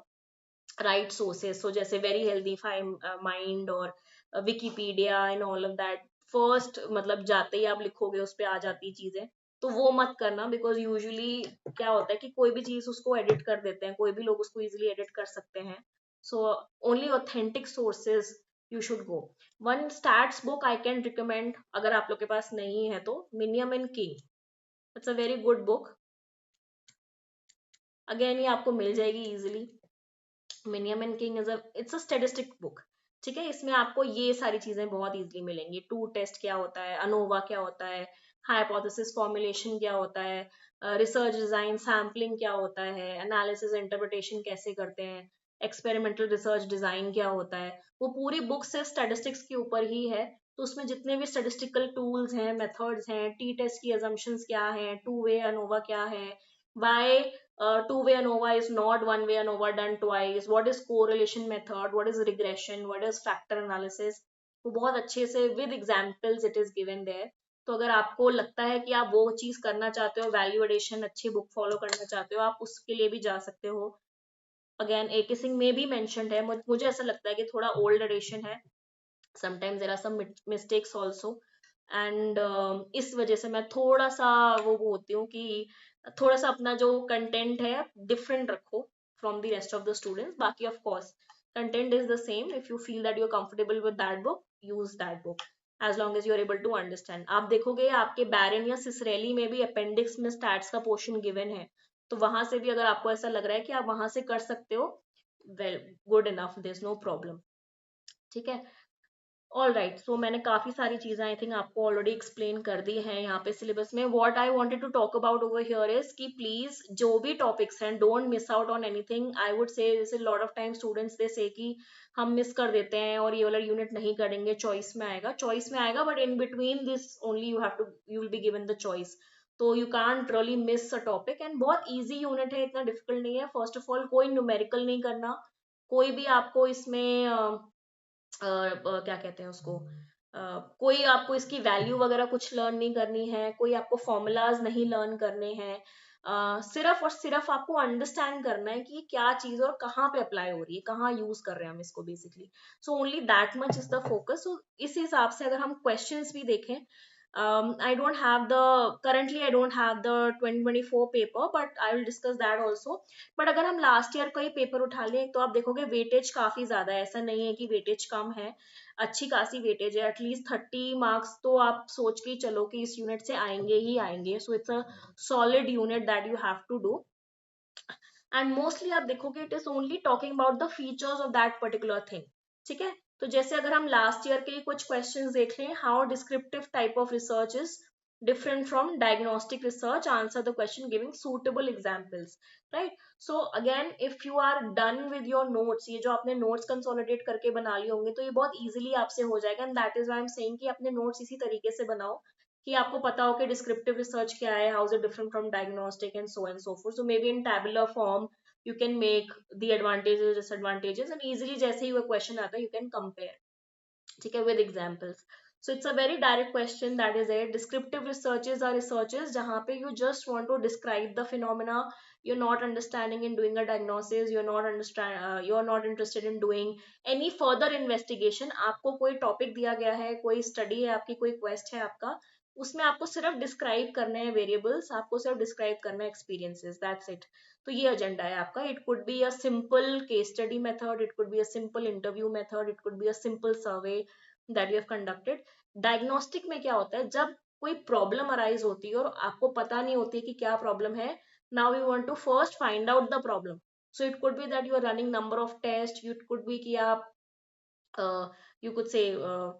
right sources. So जैसे very healthy mind और Wikipedia and all of that, first मतलब जाते ही आप लिखोगे उस पे आ जाती चीजें, तो वो मत करना, बिकॉज यूजुअली क्या होता है कि कोई भी चीज उसको एडिट कर देते हैं, कोई भी लोग उसको इजिली एडिट कर सकते हैं। So only authentic sources you should go. One stats book I can recommend, अगर आप लोग के पास नहीं है तो, Minium and King, it's a very good book. Again ये आपको मिल जाएगी easily. Minium and King is it's a statistic book, ठीक है, इसमें आपको ये सारी चीजें बहुत इजीली मिलेंगी। टू टेस्ट क्या होता है, अनोवा क्या होता है, हाइपोथेसिस फॉर्मुलेशन क्या होता है, रिसर्च डिजाइन सैम्पलिंग क्या होता है, एनालिसिस इंटरप्रिटेशन कैसे करते हैं, एक्सपेरिमेंटल रिसर्च डिजाइन क्या होता है, वो पूरी बुक से स्टैटिस्टिक्स के ऊपर ही है। तो उसमें जितने भी स्टेटिस्टिकल टूल्स हैं, मेथड्स हैं, टी टेस्ट की assumptions क्या है, टू वे अनोवा क्या है, Y two-way ANOVA is not one-way ANOVA done twice, what is correlation method, what is regression, what is factor analysis, वो बहुत अच्छे से with examples it is given there। तो अगर आपको लगता है कि आप वो चीज करना चाहते हो, वैल्यू एडिशन अच्छी बुक फॉलो करना चाहते हो, आप उसके लिए भी जा सकते हो। अगेन ए के सिंह में भी मेंशन्ड है, मुझे ऐसा लगता है कि थोड़ा ओल्ड एडिशन है, sometimes there are some mistakes also, and इस वजह से मैं थोड़ा सा वो होती हूँ कि थोड़ा सा अपना जो कंटेंट है डिफरेंट रखो from the rest of the students. बाकी of course content is the same, if you feel that you are comfortable with that book, use that book, as long as you are able to understand. आप देखोगे आपके बैरन या सिसरेली में भी appendix में stats का portion given है, तो वहां से भी अगर आपको ऐसा लग रहा है कि आप वहां से कर सकते हो, well, good enough, there is no problem, ठीक है। ऑल राइट, सो मैंने काफी सारी चीजें आई थिंक आपको ऑलरेडी एक्सप्लेन कर दी हैं यहाँ पे सिलेबस में। What I wanted to talk about over here is कि प्लीज जो भी टॉपिक्स हैं, don't miss out on anything. I would say जैसे lot of time students they say कि हम मिस कर देते हैं और ये वाला यूनिट नहीं करेंगे, चॉइस में आएगा, चॉइस में आएगा, but in between this only you have to, you will be given the choice. तो you can't really miss a topic, and बहुत इजी यूनिट है, इतना डिफिकल्ट नहीं है। फर्स्ट ऑफ ऑल कोई न्यूमेरिकल नहीं करना, कोई भी आपको इसमें क्या कहते हैं उसको, कोई आपको इसकी वैल्यू वगैरह कुछ लर्न नहीं करनी है, कोई आपको फॉर्मूलाज नहीं लर्न करने हैं, सिर्फ और सिर्फ आपको अंडरस्टैंड करना है कि ये क्या चीज और कहाँ पे अप्लाई हो रही है, कहाँ यूज कर रहे हैं हम इसको basically. So only that much is the focus. So इस हिसाब से अगर हम क्वेश्चंस भी देखें, I don't have the currently I don't have the 2024 paper, but I will discuss that also. But अगर हम लास्ट ईयर का ही पेपर उठा लें तो आप देखोगे वेटेज काफी ज्यादा है, ऐसा नहीं है कि वेटेज कम है, अच्छी खासी वेटेज है, एटलीस्ट 30 मार्क्स तो आप सोच के ही चलो कि इस यूनिट से आएंगे ही आएंगे। So it's a solid unit that you have to do. And mostly आप देखोगे it is only talking about the features of that particular thing. ठीक है, तो जैसे अगर हम लास्ट ईयर के कुछ क्वेश्चंस देख लें, how descriptive type of research is different from diagnostic research, answer the question giving suitable examples, right? So again, if you are done with your notes, ये जो आपने notes consolidate करके बना लिए होंगे तो ये बहुत easily आपसे हो जाएगा, and that is why I'm saying कि अपने notes इसी तरीके से बनाओ कि आपको पता हो कि डिस्क्रिप्टिव रिसर्च क्या है, how is it different from diagnostic and so fourth. So may be in tabular form you can make the advantages disadvantages, and easily जैसे ही वो क्वेश्चन आता है यू कैन कंपेयर, ठीक है, with examples. So it's a very direct question, that is it. Descriptive researches are researches जहां पे you just want to describe the phenomena, you're not understanding in doing a diagnosis, you're not interested in doing any further investigation। आपको कोई topic दिया गया है, कोई study है आपकी, कोई क्वेस्ट है आपका, उसमें आपको सिर्फ डिस्क्राइब करने हैं वेरिएबल्स, आपको सिर्फ डिस्क्राइब करना है एक्सपीरियंसेस, दैट्स इट। तो ये एजेंडा है आपका। It could be a simple case study method, it could be a simple interview method, it could be a simple survey that you have conducted. Diagnostic में क्या होता है, जब कोई प्रॉब्लम अराइज होती है और आपको पता नहीं होती कि क्या प्रॉब्लम है, now you want to first find out the problem। so it could be that you are running number of tests, it could be कि आप यू कुड से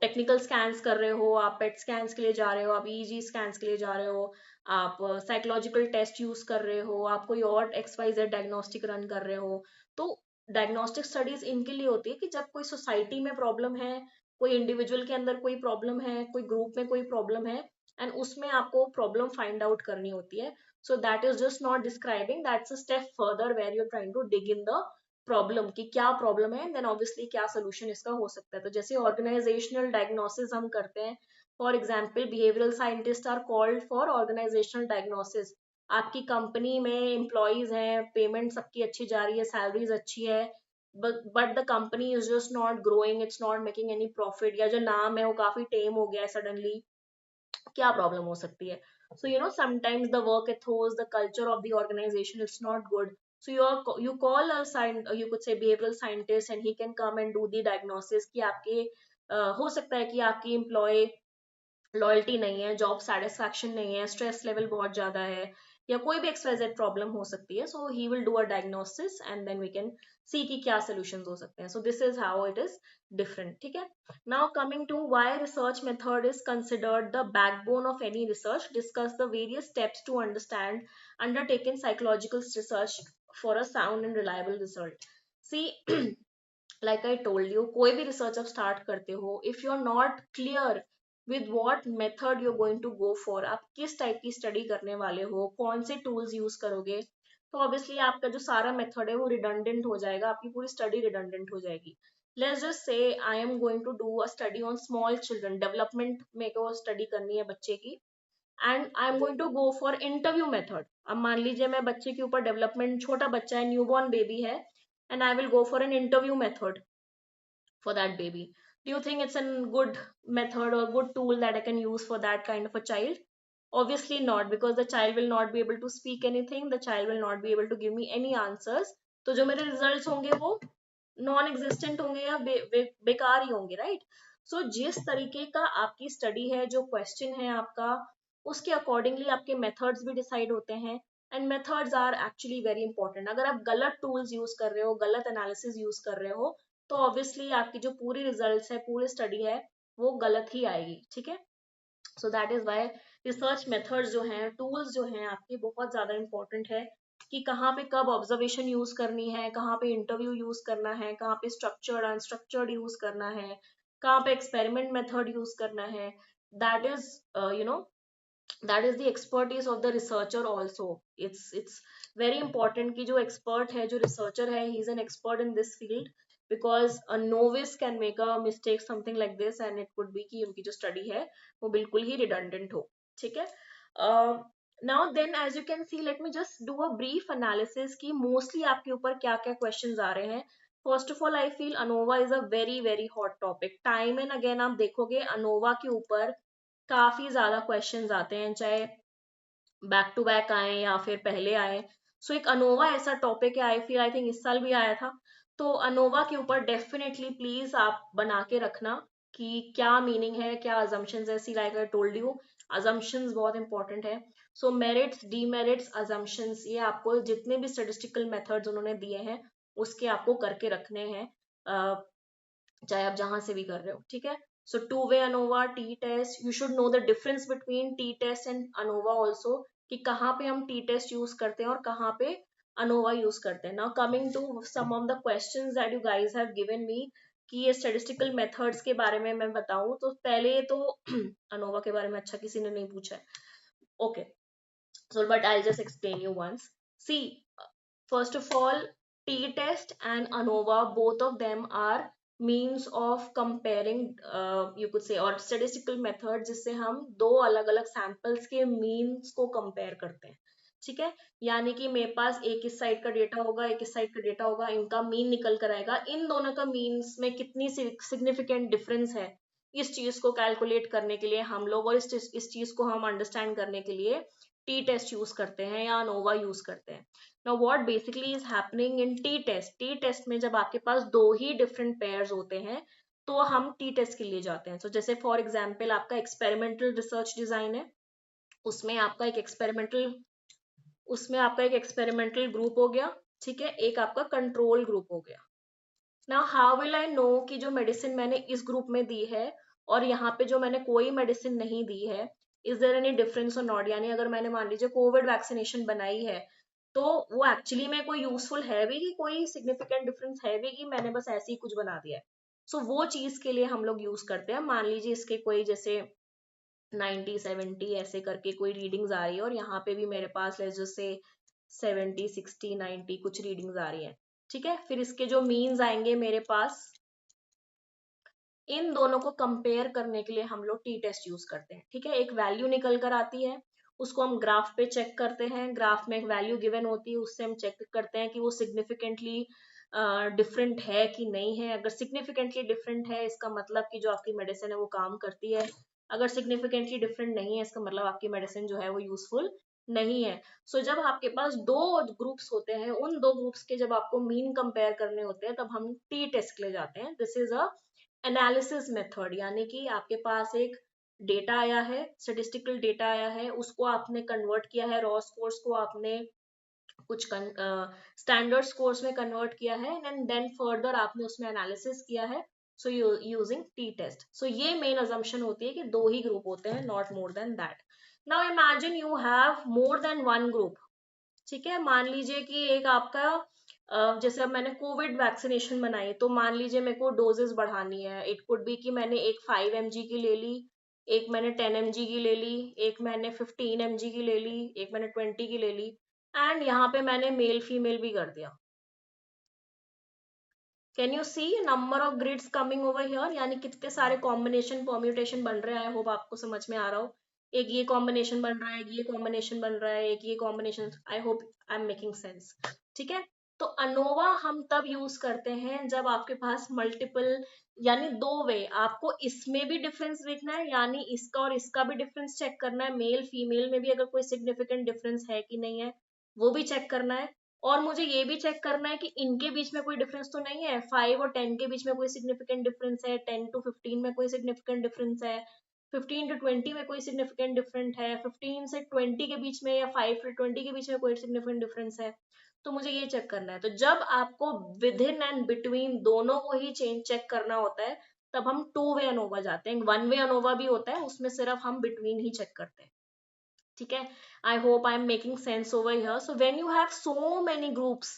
टेक्निकल स्कैन्स कर रहे हो, आप पेट स्कैन्स के लिए जा रहे हो, आप ईजी स्कैन्स के लिए जा रहे हो, आप साइकोलॉजिकल टेस्ट यूज कर रहे हो, आप कोई और XYZ डायग्नोस्टिक रन कर रहे हो। तो डायग्नोस्टिक स्टडीज इनके लिए होती है कि जब कोई सोसाइटी में प्रॉब्लम है, कोई इंडिविजुअल के अंदर कोई प्रॉब्लम है, कोई ग्रुप में कोई प्रॉब्लम है, एंड उसमें आपको प्रॉब्लम फाइंड आउट करनी होती है। So that is just not describing, that's a step further where you are trying to dig in the problem कि क्या प्रॉब्लम है, देन ऑब्वियसली क्या सोल्यूशन इसका हो सकता है। तो जैसे ऑर्गेनाइजेशनल डायग्नोसिस हम करते हैं, for example behavioural scientist are called for organisational diagnosis. आपकी कंपनी में एम्प्लॉयज हैं, पेमेंट सबकी अच्छी जा रही है, सैलरीज अच्छी है, but the company is just not growing, it's not making any profit, या जो नाम है वो काफी टेम हो गया है सडनली, क्या प्रॉब्लम हो सकती है? So sometimes the work ethos, the culture of the organization is not good. So you call you could say behavioral scientist, and he can come and do the diagnosis कि आपके हो सकता है कि आपकी एम्प्लॉय लॉयल्टी नहीं है, job satisfaction नहीं है, स्ट्रेस लेवल बहुत ज्यादा है, या कोई भी XYZ प्रॉब्लम हो सकती है। So he will do a diagnosis and then we can see कि क्या सोल्यूशंस हो सकते हैं। So this is how it is different, ठीक है। Now coming to why research method is considered the backbone of any research, discuss the various steps to understand undertaken psychological research for a sound and reliable result. See like I told you, कोई भी research आप start करते हो, if you are not clear with what method you are going to go for, आप किस type की study करने वाले हो, कौन से टूल्स यूज करोगे, तो ऑब्वियसली आपका जो सारा मेथड है वो रिडंडेंट हो जाएगा, आपकी पूरी स्टडी रिडंडेंट हो जाएगी। Let's just say I am going to do a study on small children, development में को स्टडी करनी है बच्चे की, and I am going to go for interview method. अब मान लीजिए मैं बच्चे के ऊपर डेवलपमेंट, छोटा बच्चा है, न्यूबॉर्न बेबी है, and I will go for an interview method for that baby. Do you think it's a good method or good tool that I can use for that kind of a child? Obviously not, because the child will not be able to speak anything, the child will not be able to give me any answers। तो जो मेरे results होंगे वो non existent होंगे या बेकार ही होंगे, right? सो जिस तरीके का आपकी स्टडी है, जो क्वेश्चन है आपका, उसके अकॉर्डिंगली आपके मेथड्स भी डिसाइड होते हैं, and methods are actually very important. अगर आप गलत टूल्स यूज कर रहे हो, गलत एनालिसिस यूज कर रहे हो, तो ऑब्वियसली आपकी जो पूरी रिजल्ट्स है, पूरी स्टडी है, वो गलत ही आएगी, ठीक है। So that is why research methods जो हैं, टूल्स जो हैं आपकी, बहुत ज्यादा इंपॉर्टेंट है कि कहाँ पे कब ऑब्जर्वेशन यूज करनी है, कहाँ पे इंटरव्यू यूज करना है, कहाँ पे स्ट्रक्चर्ड अनस्ट्रक्चर्ड यूज करना है, कहाँ पे एक्सपेरिमेंट मेथड यूज करना है। That is you know that is the expertise of the researcher also। it's very important कि जो expert है, जो researcher है, he is an expert in this field, because a novice can make a mistake something like this and it could B कि उनकी जो study है वो बिल्कुल ही रिडंडेंट हो. ठीक है. Now then as you can see, let me just do a brief analysis कि मोस्टली आपके ऊपर क्या क्या क्वेश्चंस आ रहे हैं. First of all I feel ANOVA is a very very hot topic. Time and again आप देखोगे अनोवा के ऊपर काफी ज्यादा क्वेश्चंस आते हैं, चाहे बैक टू बैक आए या फिर पहले आए. सो एक अनोवा ऐसा टॉपिक है, आई फील आई थिंक इस साल भी आया था. तो अनोवा के ऊपर डेफिनेटली प्लीज आप बना के रखना कि क्या मीनिंग है, क्या अजम्पशंस है. See like I told you, assumptions बहुत इंपॉर्टेंट है. सो मेरिट्स, डीमेरिट्स, अजम्पशंस, ये आपको जितने भी स्टेटिस्टिकल मेथड्स उन्होंने दिए हैं उसके आपको करके रखने हैं, चाहे आप जहां से भी कर रहे हो. ठीक है. So two way ANOVA, t test, you should know the difference between t test and ANOVA also, कि कहाँ पे हम टी टेस्ट यूज करते हैं और कहाँ पे अनोवा यूज करते हैं. Now coming to some of the questions that you guys have given me, कि ये स्टेटिस्टिकल मेथड्स के बारे में मैं बताऊं तो पहले तो अनोवा के बारे में अच्छा किसी ने नहीं पूछा है. Okay. So but I'll just explain you once. See, first of all, t-test and ANOVA, both of them are means of comparing, you could say, और statistical method जिससे हम दो अलग अलग samples के means को compare करते हैं. ठीक है. यानी कि मेरे पास एक इस साइड का डेटा होगा, एक इस साइड का डेटा होगा, इनका मीन निकल कर आएगा, इन दोनों का मीन्स में कितनी सिग्निफिकेंट डिफरेंस है, इस चीज को कैलकुलेट करने के लिए हम लोग, और इस चीज को हम अंडरस्टैंड करने के लिए टी टेस्ट यूज करते हैं या अनोवा यूज करते हैं. Now what basically is happening in T test में जब आपके पास दो ही डिफरेंट पेयर्स होते हैं तो हम टी टेस्ट के लिए जाते हैं. So, जैसे फॉर एग्जाम्पल आपका एक्सपेरिमेंटल रिसर्च डिजाइन है, उसमें आपका एक एक्सपेरिमेंटल ग्रुप हो गया. ठीक है. एक आपका कंट्रोल ग्रुप हो गया. Now how will I know कि जो मेडिसिन मैंने इस ग्रुप में दी है और यहाँ पे जो मैंने कोई मेडिसिन नहीं दी है, इज देयर एनी डिफरेंस और नॉट. यानी अगर मैंने मान लीजिए कोविड वैक्सीनेशन बनाई है तो वो एक्चुअली में कोई यूजफुल है भी कि कोई सिग्निफिकेंट डिफरेंस है भी कि मैंने बस ऐसे ही कुछ बना दिया है. सो वो चीज के लिए हम लोग यूज करते हैं. मान लीजिए इसके कोई जैसे 90 70 ऐसे करके कोई रीडिंग्स आ रही है और यहाँ पे भी मेरे पास जैसे 70 60 90 कुछ रीडिंग्स आ रही है. ठीक है. फिर इसके जो मीन्स आएंगे मेरे पास, इन दोनों को कंपेयर करने के लिए हम लोग टी टेस्ट यूज करते हैं. ठीक है. एक वैल्यू निकल कर आती है, उसको हम ग्राफ पे चेक करते हैं. ग्राफ में एक वैल्यू गिवन होती है, उससे हम चेक करते हैं कि वो सिग्निफिकेंटली डिफरेंट है कि नहीं है. अगर सिग्निफिकेंटली डिफरेंट है इसका मतलब कि जो आपकी मेडिसिन है वो काम करती है. अगर सिग्निफिकेंटली डिफरेंट नहीं है इसका मतलब आपकी मेडिसिन जो है वो यूजफुल नहीं है. सो जब आपके पास दो ग्रुप्स होते हैं, उन दो ग्रुप्स के जब आपको मीन कंपेयर करने होते हैं तब हम टी टेस्ट के लिए जाते हैं. This is a analysis method. यानी कि आपके पास एक डेटा आया है, स्टेटिस्टिकल डेटा आया है, उसको आपने कन्वर्ट किया है, रॉ स्कोर्स को आपने कुछ स्टैंडर्ड स्कोर्स में कन्वर्ट किया है एंड देन फर्दर आपने उसमें एनालिसिस किया है. So using t test. So ये मेन अजम्पशन होती है कि दो ही ग्रुप होते हैं, not more than that. Now imagine you have more than one group. ठीक है. मान लीजिए कि एक आपका जैसे अब मैंने कोविड वैक्सीनेशन बनाई तो मान लीजिए मेरे को डोजेस बढ़ानी है. इट कुड बी कि मैंने एक 5 mg की ले ली, एक मैंने 10 mg की ले ली, एक मैंने 15 mg की ले ली, एक मैंने 20 की ले ली, एंड यहाँ पे मैंने मेल फीमेल भी कर दिया. Can you see number of grids coming over here. यानी कितने सारे कॉम्बिनेशन परम्यूटेशन बन रहे हैं. आई होप आपको समझ में आ रहा हो. एक ये कॉम्बिनेशन बन रहा है, एक ये कॉम्बिनेशन बन रहा है, एक ये combination. I hope I am making sense. ठीक है. तो अनोवा हम तब यूज करते हैं जब आपके पास मल्टीपल, यानी दो वे, आपको इसमें भी डिफरेंस देखना है, यानी इसका और इसका भी डिफरेंस चेक करना है, मेल फीमेल में भी अगर कोई सिग्निफिकेंट डिफरेंस है कि नहीं है वो भी चेक करना है. और मुझे ये भी चेक करना है कि इनके बीच में कोई डिफरेंस तो नहीं है. 5 और 10 के बीच में कोई सिग्निफिकेंट डिफरेंस है, 10 to 15 में कोई सिग्निफिकेंट डिफरेंस है, 15 to 20 में कोई सिग्निफिकेंट डिफरेंट है, 15 से 20 के बीच में या 5 से 20 के बीच में कोई सिग्निफिकेंट डिफरेंस है. तो मुझे ये चेक करना है. तो जब आपको विद इन एंड बिटवीन दोनों को ही चेक करना होता है तब हम टू वे अनोवा जाते हैं. वन वे अनोवा भी होता है, उसमें सिर्फ हम बिटवीन ही चेक करते हैं. ठीक है. I hope I am making sense over here. So when you have so many groups,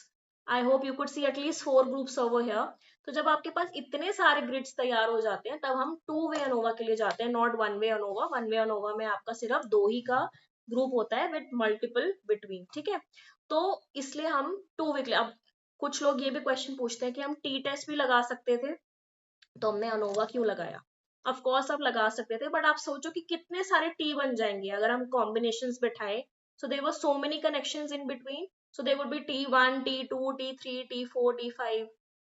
I hope you could see at least 4 groups over here. तो जब आपके पास इतने सारे ग्रिड्स तैयार हो जाते हैं तब हम टू वे अनोवा के लिए जाते हैं, not one way ANOVA. One way ANOVA में आपका सिर्फ दो ही का ग्रुप होता है विद मल्टीपल बिटवीन. ठीक है. तो इसलिए हम टू वे के लिए, अब कुछ लोग ये भी क्वेश्चन पूछते हैं कि हम टी टेस्ट भी लगा सकते थे, तो हमने अनोवा क्यों लगाया। ऑफ कोर्स आप लगा सकते थे, बट आप सोचो कि कितने सारे टी बन जाएंगे अगर हम कॉम्बिनेशंस बैठाए। So there were so many connections in between, so there would be T1 T2 T3 T4 T5,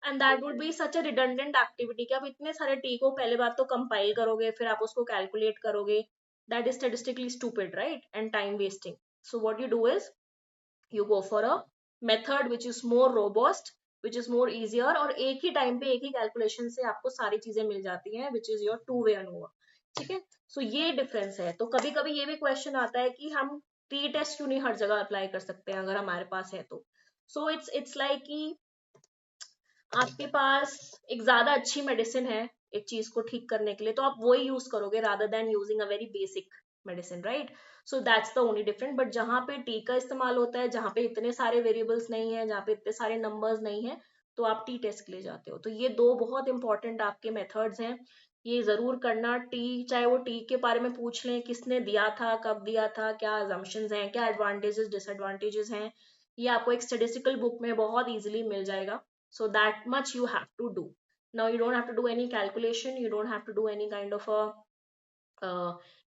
and that would be such a redundant activity कि आप इतने सारे टी को पहले बात तो कंपाइल करोगे, फिर आप उसको कैलकुलेट करोगे, that is statistically stupid, right, and time wasting. So what you do is you go for a method which is more robust, which is more easier, और एक ही टाइम पे एक ही कैलकुलेशन से आपको सारी चीजें मिल जाती हैं, which is your to way ANOVA. ठीक है, सो ये डिफरेंस है। तो कभी कभी ये भी क्वेश्चन आता है कि हम टी टेस्ट क्यों नहीं हर जगह अप्लाई कर सकते हैं अगर हमारे पास है तो। सो इट्स लाइक कि आपके पास एक ज्यादा अच्छी मेडिसिन है एक चीज को ठीक करने के लिए, तो आप वही यूज करोगे rather than using a very basic medicine, right. So that's the only different. But जहाँ पे टी का इस्तेमाल होता है, जहाँ पे इतने सारे वेरिएबल्स नहीं है, जहाँ पे इतने सारे नंबर्स नहीं है, तो आप टी टेस्ट के लिए जाते हो। तो ये दो बहुत इंपॉर्टेंट आपके मेथड्स हैं, ये जरूर करना। टी, चाहे वो टी के बारे में पूछ लें, किसने दिया था, कब दिया था, क्या अजम्पशंस हैं, क्या एडवांटेजेस डिसएडवांटेजेस हैं, ये आपको एक स्टेटिस्टिकल बुक में बहुत इजीली मिल जाएगा। So that much you have to do. Now you don't have to do any calculation, you don't have to do any kind of a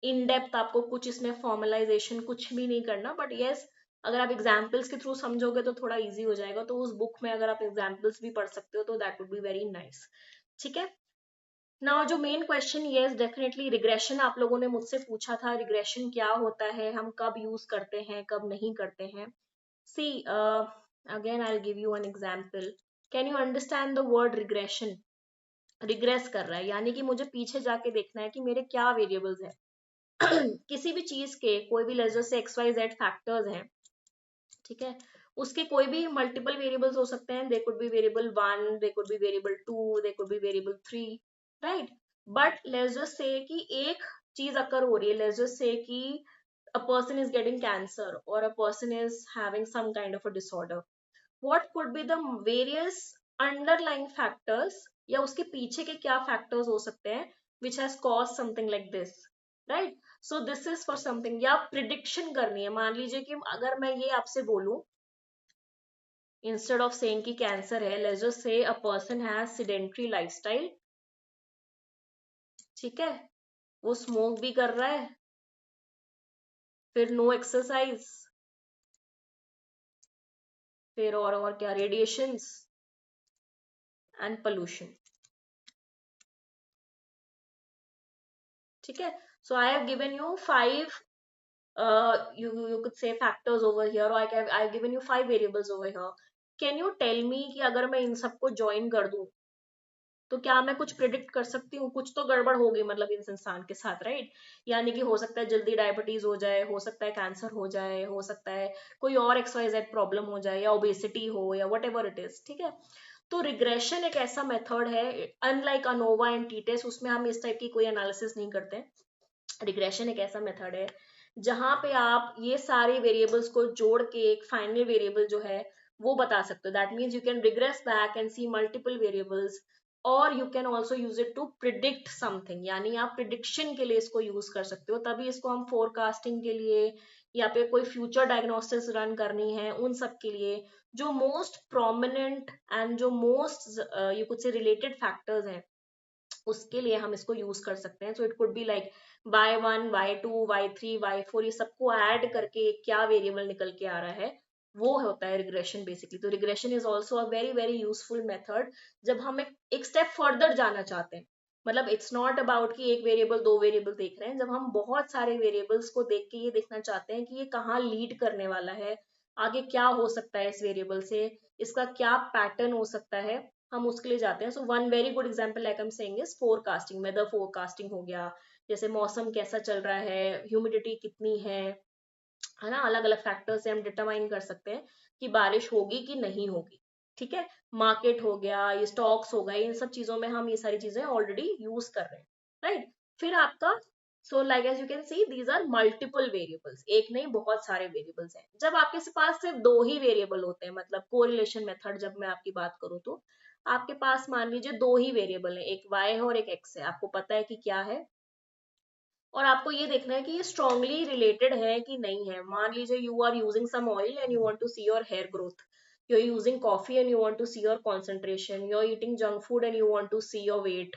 in depth, आपको कुछ इसमें formalization कुछ भी नहीं करना। बट yes, अगर आप एग्जाम्पल्स के थ्रू समझोगे तो थोड़ा इजी हो जाएगा। तो उस बुक में अगर आप एग्जाम्पल्स भी पढ़ सकते हो तो that would be very nice. ठीक है, नाउ जो main question, yes definitely regression आप लोगों ने मुझसे पूछा था, रिग्रेशन क्या होता है, हम कब यूज करते हैं, कब नहीं करते हैं। See, again I'll give you an example. Can you understand the word regression? Regress कर रहा है यानी कि मुझे पीछे जाके देखना है कि मेरे क्या वेरिएबल्स हैं। किसी भी चीज के कोई भी लेजर से XYZ फैक्टर्स हैं, ठीक है, उसके कोई भी मल्टीपल वेरिएबल्स हो सकते हैं। They could be variable 1, they could be variable 2, they could be variable 3, right. But let's just say कि एक चीज अकर हो रही है, लेट्स जस्ट से कि a person is getting cancer or a person is having some kind of a disorder. What could be the various underlying factors, या उसके पीछे के क्या factors हो सकते हैं which has caused something like this, right? So this is for something, या prediction करनी है। मान लीजिए कि अगर मैं ये आपसे बोलूं, instead of saying कि कैंसर है, let's just say a person has sedentary lifestyle, ठीक है, वो स्मोक भी कर रहा है, फिर नो एक्सरसाइज, फिर और क्या, रेडिएशंस एंड पोल्यूशन। ठीक है, so I have given you 5 you could say factors over here, or I've given you 5 variables over here. Can you tell me कि अगर मैं इन सबको ज्वाइन कर दूं तो क्या मैं कुछ प्रिडिक्ट कर सकती हूँ? कुछ तो गड़बड़ होगी मतलब इस इंसान के साथ, राइट। यानी कि हो सकता है जल्दी डायबिटीज हो जाए, हो सकता है कैंसर हो जाए, हो सकता है कोई और XYZ प्रॉब्लम हो जाए, या ओबेसिटी हो, या वट एवर इट इज। ठीक है, तो रिग्रेशन एक ऐसा मेथड है, unlike ANOVA and T test, उसमें हम इस टाइप की कोई एनालिसिस नहीं करते। रिग्रेशन एक ऐसा मेथड है जहां पे आप ये सारे वेरिएबल्स को जोड़ के एक फाइनल वेरिएबल जो है वो बता सकते हो। That means you can regress back and see multiple variables, और you can also use it to predict something, यानी आप प्रिडिक्शन के लिए इसको यूज कर सकते हो। तभी इसको हम फोरकास्टिंग के लिए, या पे कोई फ्यूचर डायग्नोस्टिस रन करनी है, उन सब के लिए जो मोस्ट प्रोमिनेंट एंड जो मोस्ट यू कुड से रिलेटेड फैक्टर्स हैं, उसके लिए हम इसको यूज कर सकते हैं। So it could be like y1 y2 y3 y4, ये सबको ऐड करके क्या वेरिएबल निकल के आ रहा है, वो होता है रिग्रेशन बेसिकली। तो regression is also a very very useful method जब हम एक स्टेप फर्दर जाना चाहते हैं। मतलब इट्स नॉट अबाउट कि एक वेरिएबल दो वेरिएबल देख रहे हैं, जब हम बहुत सारे वेरिएबल्स को देख के ये देखना चाहते हैं कि ये कहाँ लीड करने वाला है, आगे क्या हो सकता है इस वेरिएबल से, इसका क्या पैटर्न हो सकता है, हम उसके लिए जाते हैं। So one very good example like I am saying is forecasting. Weather forecasting हो गया, जैसे मौसम कैसा चल रहा है, ह्यूमिडिटी कितनी है ना, अलग अलग फैक्टर से हम डिटरमाइन कर सकते हैं कि बारिश होगी कि नहीं होगी। ठीक है, मार्केट हो गया, ये स्टॉक्स हो गए, इन सब चीजों में हम ये सारी चीजें ऑलरेडी यूज कर रहे हैं, राइट। फिर आपका, so like as you can see these are multiple variables, एक नहीं बहुत सारे वेरिएबल्स हैं। जब आपके पास सिर्फ दो ही वेरिएबल होते हैं, मतलब कोरिलेशन मेथड जब मैं आपकी बात करूँ तो आपके पास मान लीजिए दो ही वेरिएबल है, एक y है और एक x है, आपको पता है कि क्या है, और आपको ये देखना है कि ये स्ट्रांगली रिलेटेड है कि नहीं है। मान लीजिए you are using some oil and you want to see your hair growth, You're using coffee and you want to see your concentration. You're eating junk food and you want to see your weight.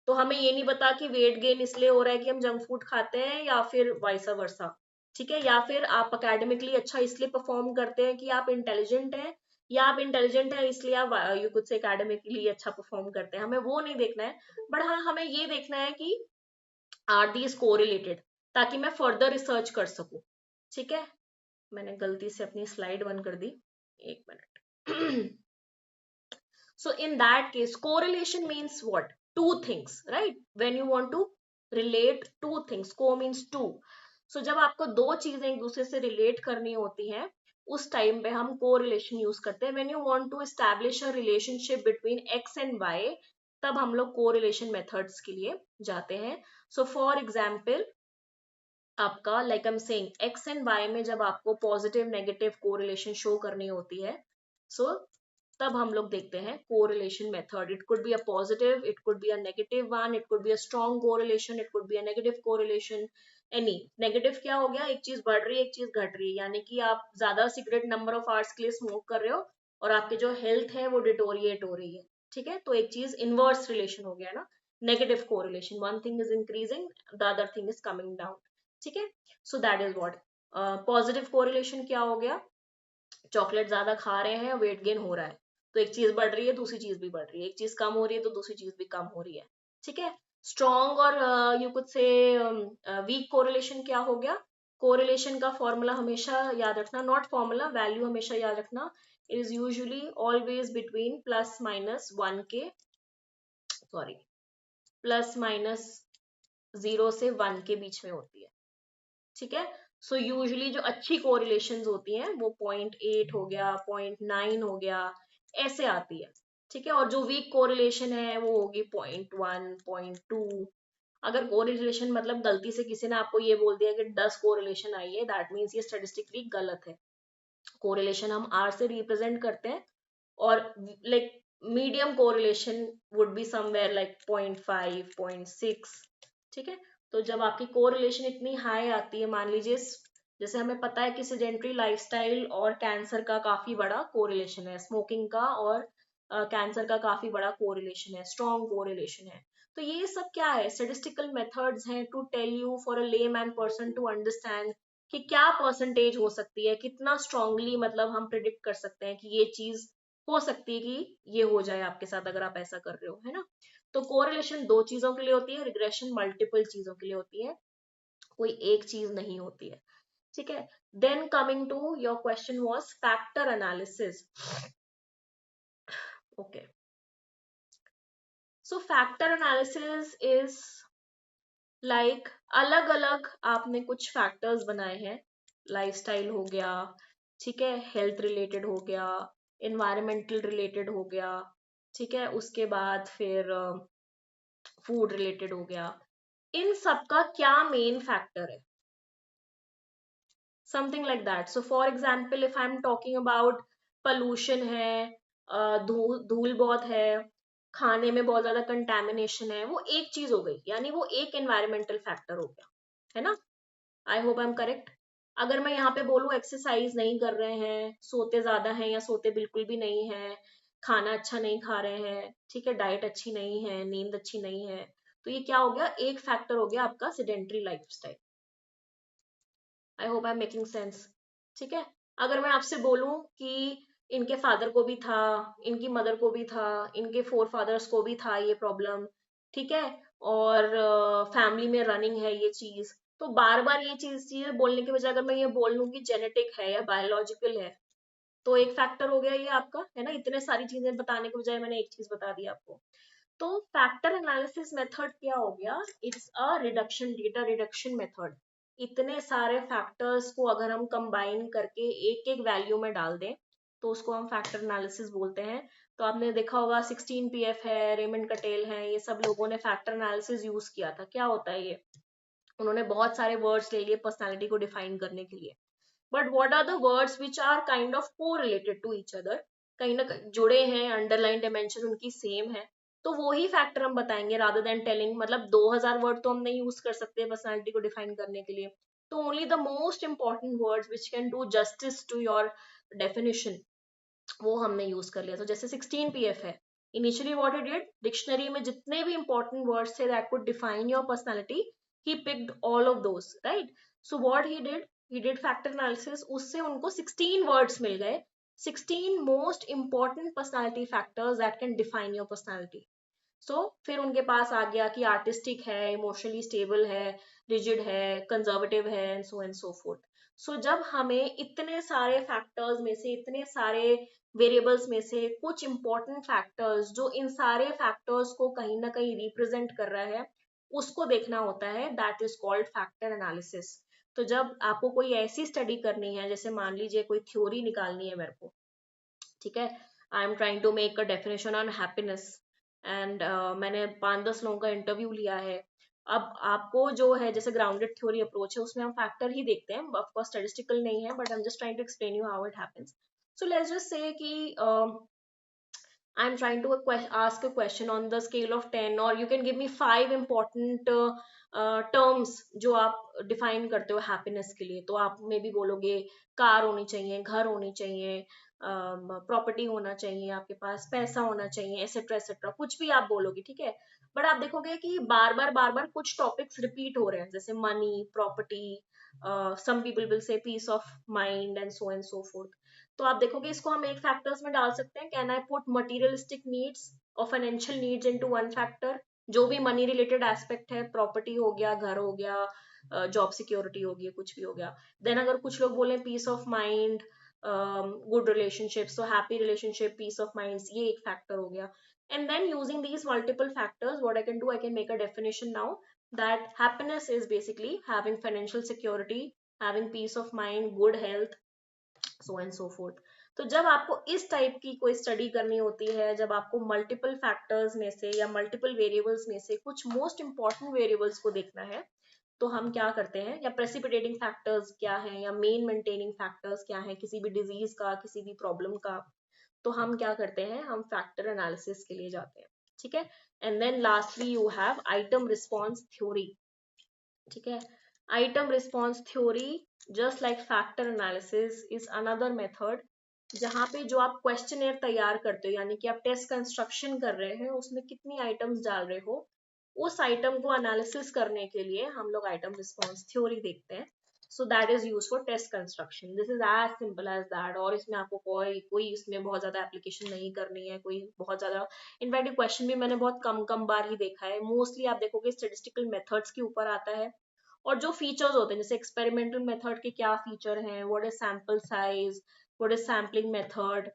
तो हमें ये नहीं पता कि weight gain इसलिए हो रहा है कि हम जंक फूड खाते हैं या फिर वाइसा वर्सा, ठीक है, या फिर आप अकेडमिकली अच्छा इसलिए परफॉर्म करते हैं कि आप इंटेलिजेंट हैं, या आप इंटेलिजेंट हैं इसलिए आप यू कुछ से अकेडमिकली अच्छा परफॉर्म करते हैं, हमें वो नहीं देखना है। बट हाँ, हमें ये देखना है कि आर दीज कोरिलेटेड, ताकि मैं फर्दर रिसर्च कर सकूं, ठीक है। मैंने गलती से अपनी स्लाइड बंद कर दी, एक minute. So in that case, correlation means what? Two things, right? When you want to relate two things, co means two. So जब आपको दो चीजें एक दूसरे से relate करनी होती हैं, उस टाइम पे हम correlation use करते हैं. When you want to establish a relationship between x and y, तब हम लोग correlation methods के लिए जाते हैं. So for example, आपका like I'm saying x and y में जब आपको positive negative correlation show करनी होती है, so तब हम लोग देखते हैं correlation method. It could be a positive, it could be a negative one, it could be a strong correlation, it could be a negative correlation. Any negative क्या हो गया, एक चीज बढ़ रही है एक चीज घट रही है, यानी कि आप ज्यादा सिगरेट नंबर ऑफ आवर्स के लिए स्मोक कर रहे हो और आपकी जो हेल्थ है वो डिटोरिएट हो रही है, ठीक है, तो एक चीज इनवर्स रिलेशन हो गया ना, negative correlation. One thing is increasing, the other thing is coming down, ठीक है. So that is what positive correlation क्या हो गया, चॉकलेट ज्यादा खा रहे हैं, वेट गेन हो रहा है, तो एक चीज बढ़ रही है दूसरी चीज भी बढ़ रही है, एक चीज कम हो रही है तो दूसरी चीज भी कम हो रही है, ठीक है. स्ट्रॉन्ग और you could say weak correlation क्या हो गया, कोरिलेशन का फॉर्मूला हमेशा याद रखना, नॉट फॉर्मूला, वैल्यू हमेशा याद रखना, is usually always between plus minus 1 के, सॉरी, प्लस माइनस 0 से 1 के बीच में होती है, ठीक है. सो यूजुअली जो अच्छी कोरिलेशन होती हैं वो 0.8 हो गया, 0.9 हो गया, ऐसे आती है, ठीक है. और जो वीक कोरिलेशन है वो होगी 0.1, 0.2. अगर कोरिलेशन मतलब गलती से किसी ने आपको ये बोल दिया कि 10 कोरिलेशन आई है, दैट मीन्स ये स्टेटिस्टिकली गलत है. कोरिलेशन हम आर से रिप्रेजेंट करते हैं, और like medium correlation would be somewhere like 0.5, 0.6, ठीक है. तो जब आपकी कोरिलेशन इतनी हाई आती है, मान लीजिए जैसे हमें पता है कि सेडेंटरी लाइफस्टाइल और कैंसर का काफी बड़ा कोरिलेशन है, स्मोकिंग का और कैंसर का काफी बड़ा कोरिलेशन है, स्ट्रॉन्ग कोरिलेशन है. तो ये सब क्या है, स्टेटिस्टिकल मेथड्स हैं to tell you for a layman person to understand कि क्या परसेंटेज हो सकती है, कितना स्ट्रांगली मतलब हम प्रिडिक्ट कर सकते हैं कि ये चीज हो सकती है कि ये हो जाए आपके साथ अगर आप ऐसा कर रहे हो, है ना. तो कोरिलेशन दो चीजों के लिए होती है, रिग्रेशन मल्टीपल चीजों के लिए होती है, कोई एक चीज नहीं होती है, ठीक है. Then coming to your question was factor analysis. Okay, so factor analysis is like अलग अलग आपने कुछ फैक्टर्स बनाए हैं, लाइफस्टाइल हो गया, ठीक है, हेल्थ रिलेटेड हो गया, एनवायरमेंटल रिलेटेड हो गया, ठीक है, उसके बाद फिर फूड रिलेटेड हो गया. इन सब का क्या मेन फैक्टर है, something like that. So for example if I am talking about pollution है, धूल बहुत है, खाने में बहुत ज्यादा कंटेमिनेशन है, वो एक चीज हो गई, यानी वो एक एनवायरमेंटल फैक्टर हो गया, है ना. I hope I am correct. अगर मैं यहाँ पे बोलूँ एक्सरसाइज नहीं कर रहे हैं, सोते ज्यादा हैं या सोते बिल्कुल भी नहीं है, खाना अच्छा नहीं खा रहे हैं, ठीक है, डाइट अच्छी नहीं है, नींद अच्छी नहीं है, तो ये क्या हो गया, एक फैक्टर हो गया आपका sedentary lifestyle. I hope I am making sense, ठीक है. अगर मैं आपसे बोलूं कि इनके फादर को भी था, इनकी मदर को भी था, इनके फोर फादर्स को भी था ये प्रॉब्लम, ठीक है, और फैमिली में रनिंग है ये चीज, तो बार बार ये चीजें बोलने के बजाय अगर मैं ये बोल लूं कि जेनेटिक है या बायोलॉजिकल है, तो एक फैक्टर हो गया ये आपका, है ना. इतने सारी चीजें बताने के बजाय मैंने एक चीज बता दी आपको. तो फैक्टर एनालिसिस मेथड क्या हो गया, it's a reduction, data reduction method. इतने सारे फैक्टर्स को अगर हम कंबाइन करके एक एक वैल्यू में डाल दें तो उसको हम फैक्टर एनालिसिस बोलते हैं. तो आपने देखा होगा 16 PF है, रेमंड कटेल है, ये सब लोगों ने फैक्टर एनालिसिस यूज किया था. क्या होता है ये, उन्होंने बहुत सारे वर्ड्स ले लिए पर्सनालिटी को डिफाइन करने के लिए, but what are the words which are kind of को रिलेटेड टू ईच अदर, कहीं ना कहीं जुड़े हैं, अंडरलाइन डायमेंशन उनकी सेम है, तो वो ही फैक्टर हम बताएंगे रादर देन टेलिंग, मतलब 2000 वर्ड तो हम नहीं यूज कर सकते पर्सनालिटी को डिफाइन करने के लिए. तो only the most important words which can do justice to your definition वो हमने यूज कर लिया। तो जैसे 16 PF है, initially what he did, dictionary में जितने भी इंपॉर्टेंट वर्ड्स थे that could define your personality, he picked all of those, right. So what he did factor analysis, उससे उनको 16 वर्ड्स मिल गए, 16 most important personality factors that can define your personality. फिर उनके पास आ गया कि आर्टिस्टिक है, इमोशनली स्टेबल है, रिजिड है, कंजर्वेटिव है, एंड सो फोर्थ। जब हमें इतने सारे फैक्टर्स में से, इतने सारे वेरिएबल्स में से कुछ इंपॉर्टेंट फैक्टर्स जो इन सारे फैक्टर्स को कहीं ना कहीं रिप्रेजेंट कर रहा है, उसको देखना होता है, that is called factor analysis. तो जब आपको कोई ऐसी स्टडी करनी है, जैसे मान लीजिए कोई थ्योरी निकालनी है मेरे को, ठीक है, I am trying to make a definition on happiness, and मैंने 5-10 लोगों का इंटरव्यू लिया है। अब आपको जो है, जैसे ग्राउंडेड थ्योरी अप्रोच है, उसमें हम फैक्टर ही देखते हैं, ऑफ कोर्स स्टैटिस्टिकल नहीं है, but I am just trying to explain you how it happens. So let's just say कि I'm trying to ask a question on the scale of 10, or you can give me 5 important terms जो आप define करते हो happiness के लिए। तो आप मे भी बोलोगे कार होनी चाहिए, घर होनी चाहिए, प्रॉपर्टी होना चाहिए, आपके पास पैसा होना चाहिए, एसेट्रा एसेट्रा, कुछ भी आप बोलोगे, ठीक है। बट आप देखोगे कि बार बार कुछ टॉपिक्स रिपीट हो रहे हैं, जैसे money, property, some people will say peace of mind, and so forth. तो आप देखोगे इसको हम एक फैक्टर्स में डाल सकते हैं, can I put materialistic needs और financial needs into one factor, जो भी मनी रिलेटेड एस्पेक्ट है, प्रॉपर्टी हो गया, घर हो गया, जॉब सिक्योरिटी हो गई, कुछ भी हो गया। देन अगर कुछ लोग बोले peace of mind, good relationship, so happy relationship, peace of mind, ये एक फैक्टर हो गया। And then using these multiple factors, what I can do, I can make a definition now that happiness is basically having financial security, having peace of mind, good health, so and so forth. तो जब आपको इस type की कोई study करनी होती है, जब आपको मल्टीपल फैक्टर्स में से या मल्टीपल वेरिएबल्स में से कुछ मोस्ट इंपॉर्टेंट वेरिएबल्स को देखना है, तो हम क्या करते हैं, या प्रेसिपिटेटिंग फैक्टर्स क्या है, या मेन मेंटेनिंग फैक्टर्स क्या है किसी भी डिजीज का, किसी भी प्रॉब्लम का, तो हम क्या करते हैं, हम फैक्टर एनालिसिस के लिए जाते हैं, ठीक है। And then lastly you have item response theory, ठीक है। Item response theory, just like factor analysis, is another method जहाँ पे जो आप क्वेश्चनेयर तैयार करते हो, यानी कि आप टेस्ट कंस्ट्रक्शन कर रहे हैं, उसमें कितनी आइटम्स डाल रहे हो, उस आइटम को एनालिसिस करने के लिए हम लोग आइटम रिस्पॉन्स थ्योरी देखते हैं। So that is use for test construction, this is as simple as that. और इसमें आपको कोई कोई इसमें बहुत ज्यादा एप्लीकेशन नहीं करनी है, कोई बहुत ज्यादा, इनफैक्ट क्वेश्चन भी मैंने बहुत कम कम बार ही देखा है, मोस्टली आप देखोगे स्टेटिस्टिकल मेथड्स के ऊपर आता है। और जो फीचर्स होते हैं, जैसे एक्सपेरिमेंटल मेथड के क्या फीचर हैं, what is sample size, what is sampling method,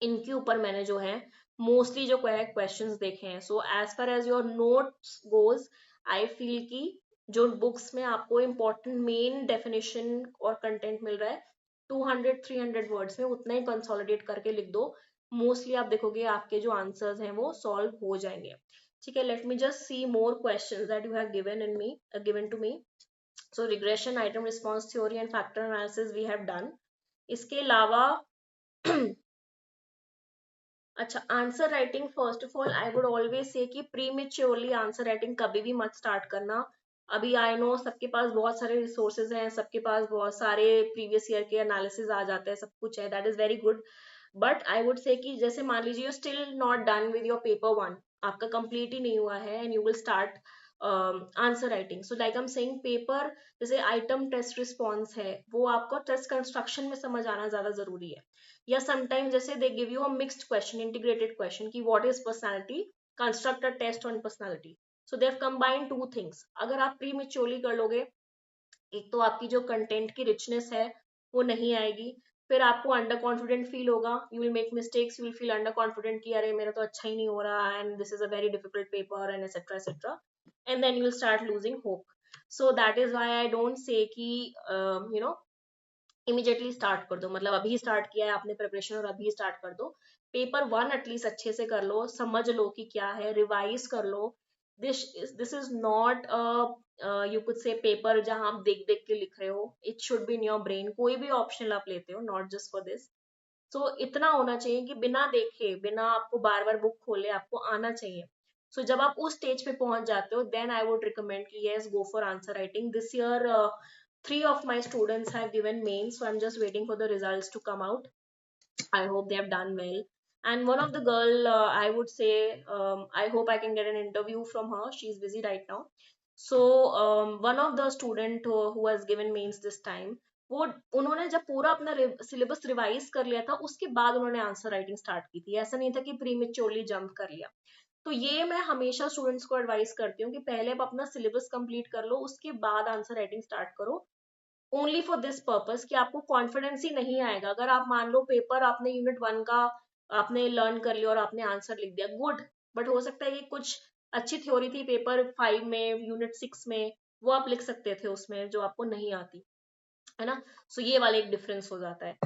इनके ऊपर मैंने जो है मोस्टली जो क्वेश्चंस देखे हैं। So as far as your notes goes, I feel कि जो बुक्स में आपको इम्पोर्टेंट मेन डेफिनेशन और कंटेंट मिल रहा है, 200-300 वर्ड्स में उतना ही कंसोलिडेट करके लिख दो, मोस्टली आप देखोगे आपके जो आंसर्स हैं वो सॉल्व हो जाएंगे, ठीक है। Let me just see more questions that you have given to me. So regression, item response theory and factor analysis we have done. इसके अलावा अच्छा, answer writing, first of all I would always say कि prematurely answer writing कभी भी मत start करना। अभी I know सबके पास बहुत सारे रिसोर्सेज हैं, सबके पास बहुत सारे प्रीवियस ईयर के एनालिसिस आ जाते हैं, सब कुछ है, that is very good. But I would से कि जैसे मान लीजिए you still not done with your paper 1, आपका कंप्लीट ही नहीं हुआ है, and you will start answer writing. So like I am saying, paper जैसे आइटम टेस्ट रिस्पॉन्स है, वो आपको टेस्ट कंस्ट्रक्शन में समझ आना ज्यादा जरूरी है। या समटाइम जैसे they give you a mixed question, integrated question कि what is personality, construct a test on personality. So they have combined two things. अगर आप प्री मेच्योरली कर लोगे, एक तो आपकी जो कंटेंट की रिचनेस है वो नहीं आएगी, फिर आपको अंडर कॉन्फिडेंट फील होगा, you will make mistakes, you will feel under confident कि अरे मेरा तो अच्छा ही नहीं हो रहा, and this is a very difficult paper, and etcetera, and then you will start losing hope. So that is why I don't say कि यू नो इमीडिएटली स्टार्ट कर दो, मतलब अभी स्टार्ट किया है आपने प्रिपरेशन और अभी स्टार्ट कर दो। पेपर 1 एटलीस्ट अच्छे से कर लो, समझ लो कि क्या है, रिवाइज कर लो। This is not you could say paper जहां आप देख देख के लिख रहे हो, it should be in your brain. कोई भी ऑप्शनल आप लेते हो, not just for this. So इतना होना चाहिए कि बिना देखे, बिना आपको बार बार बुक खोले, आपको आना चाहिए। जब आप उस स्टेज पे पहुंच जाते हो, देन आई वुड रिकमेंड कि yes, go for answer writing. This year 3 of my students have given mains, so I'm just waiting for the results to come out. I hope they have done well. And one of the girl, I would say, I hope I can get an interview from her. She's busy right now. So one of the student who has given mains this time, वो उन्होंने जब पूरा अपना syllabus revise कर लिया था, उसके बाद उन्होंने आंसर राइटिंग स्टार्ट की थी. ऐसा नहीं था कि प्रीमेच्योरली जंप कर लिया. तो ये मैं हमेशा स्टूडेंट्स को एडवाइस करती हूँ कि पहले आप अपना सिलेबस कंप्लीट कर लो, उसके बाद आंसर राइटिंग स्टार्ट करो. ओनली फॉर दिस पर्पस कि आपको कॉन्फिडेंस ही नहीं आएगा. अगर आप मान लो पेपर आपने यूनिट 1 का आपने लर्न कर लिया और आपने आंसर लिख दिया, गुड. बट हो सकता है कि कुछ अच्छी थ्योरी थी पेपर 5 में, यूनिट 6 में, वो आप लिख सकते थे उसमें जो आपको नहीं आती है ना. सो ये वाला एक डिफरेंस हो जाता है.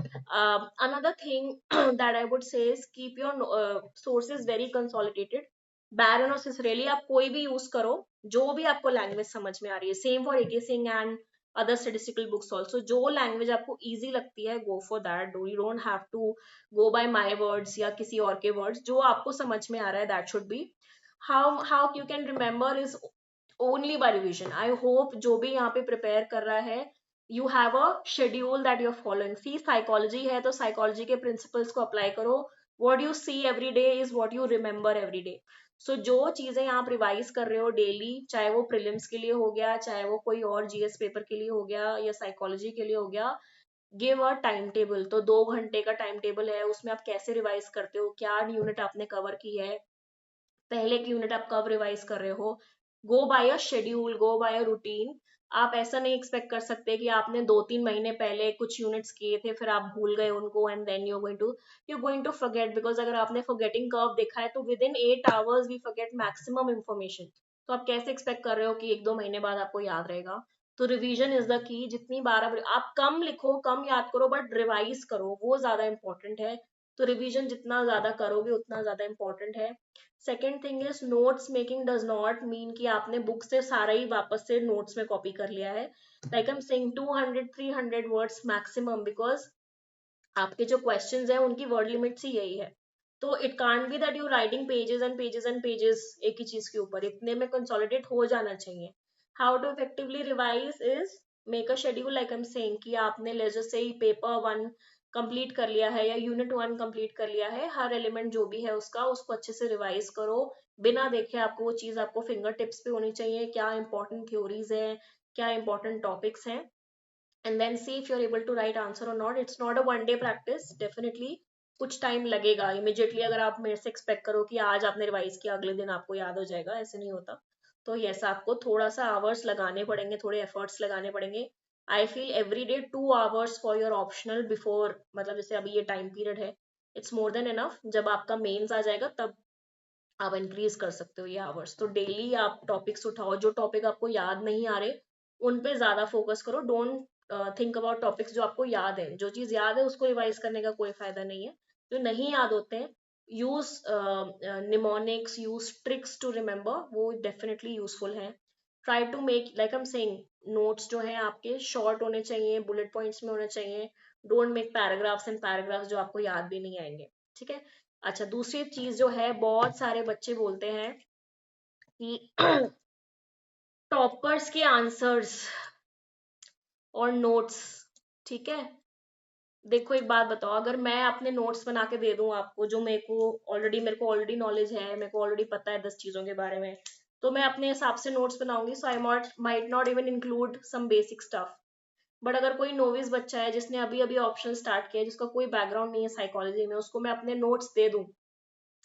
Another thing that I would say is keep your sources very consolidated. बैरनोसिस रियली आप कोई भी यूज करो जो भी आपको लैंग्वेज समझ में आ रही है. Same for A K Singh and other statistical books also. जो लैंग्वेज आपको easy लगती है, go for that. You don't have to go by my words या किसी और के words. जो आपको समझ में आ रहा है, that should be. how you can remember is only by revision. I hope जो भी यहाँ पे prepare कर रहा है, you have a schedule that you're following. See, psychology है तो psychology के principles को apply करो. What you see every day is what you remember every day. जो चीजें आप रिवाइज कर रहे हो डेली, चाहे वो प्रीलिम्स के लिए हो गया, चाहे वो कोई और जीएस पेपर के लिए हो गया या साइकोलॉजी के लिए हो गया, गिव अ टाइम टेबल. तो 2 घंटे का टाइम टेबल है, उसमें आप कैसे रिवाइज करते हो, क्या यूनिट आपने कवर की है, पहले की यूनिट आप कब रिवाइज कर रहे हो. Go by a schedule, go by a routine. आप ऐसा नहीं एक्सपेक्ट कर सकते कि आपने 2-3 महीने पहले कुछ यूनिट्स किए थे, फिर आप भूल गए उनको and then you going to forget. Because अगर आपने फॉरगेटिंग कर्व देखा है तो within 8 hours we forget maximum information. तो आप कैसे एक्सपेक्ट कर रहे हो कि 1-2 महीने बाद आपको याद रहेगा. तो रिवीजन इज द की. जितनी बार आप कम लिखो, कम याद करो, बट रिवाइज करो, वो ज्यादा इंपॉर्टेंट है. तो रिवीजन जितना ज्यादा करोगे उतना ज्यादा इंपॉर्टेंट है. Second thing is notes making does not mean कि आपने बुक से सारा ही वापस से नोट्स में कॉपी कर लिया है. Like I am saying 200-300 words maximum, because आपके जो क्वेश्चंस हैं उनकी वर्ड लिमिट्स ही यही है. तो it can't be that you writing pages and pages and pages एक ही चीज के ऊपर. इतने में कंसोलिडेट हो जाना चाहिए. How to effectively revise is make a schedule. Like I am saying कि आपने लेजर से ही पेपर 1 कंप्लीट कर लिया है या यूनिट 1 कंप्लीट कर लिया है, हर एलिमेंट जो भी है उसका, उसको अच्छे से रिवाइज करो. बिना देखे आपको वो चीज आपको फिंगर टिप्स पे होनी चाहिए. क्या इंपॉर्टेंट थ्योरीज है, क्या इंपॉर्टेंट टॉपिक्स हैं, and then see if you're able to write answer or not. It's not a one day practice, definitely. कुछ टाइम लगेगा. इमिजिएटली अगर आप मेरे से एक्सपेक्ट करो कि आज आपने रिवाइज किया अगले दिन आपको याद हो जाएगा, ऐसे नहीं होता. तो यस, आपको थोड़ा सा आवर्स लगाने पड़ेंगे, थोड़े एफर्ट्स लगाने पड़ेंगे. I feel every day 2 hours for your optional before, मतलब जैसे अभी ये टाइम पीरियड है, इट्स मोर देन इनफ. जब आपका मेंस आ जाएगा तब आप इंक्रीज कर सकते हो ये आवर्स. तो डेली आप टॉपिक्स उठाओ, जो टॉपिक आपको याद नहीं आ रहे उन पे ज्यादा फोकस करो. डोंट थिंक अबाउट टॉपिक्स जो आपको याद है. जो चीज याद है उसको रिवाइज करने का कोई फायदा नहीं है. जो नहीं याद होते हैं, use mnemonics, use tricks to remember, वो डेफिनेटली यूजफुल है. Try to make, like I am saying, notes जो है आपके शॉर्ट होने चाहिए, बुलेट पॉइंट्स में होने चाहिए. Don't make paragraphs and paragraphs जो आपको याद भी नहीं आएंगे. ठीक है. अच्छा, दूसरी चीज जो है, बहुत सारे बच्चे बोलते हैं कि टॉपर्स के आंसर्स और नोट्स. ठीक है. देखो एक बात बताओ, अगर मैं अपने नोट्स बना के दे दूं आपको, जो मेरे को ऑलरेडी नॉलेज है, मेरे को ऑलरेडी पता है 10 चीजों के बारे में, तो मैं अपने हिसाब से नोट्स बनाऊंगी. So I might not even include some basic stuff. But अगर कोई नोविस बच्चा है जिसने अभी अभी ऑप्शन स्टार्ट किया है, जिसका कोई बैकग्राउंड नहीं है साइकोलॉजी में, उसको मैं अपने नोट्स दे दूं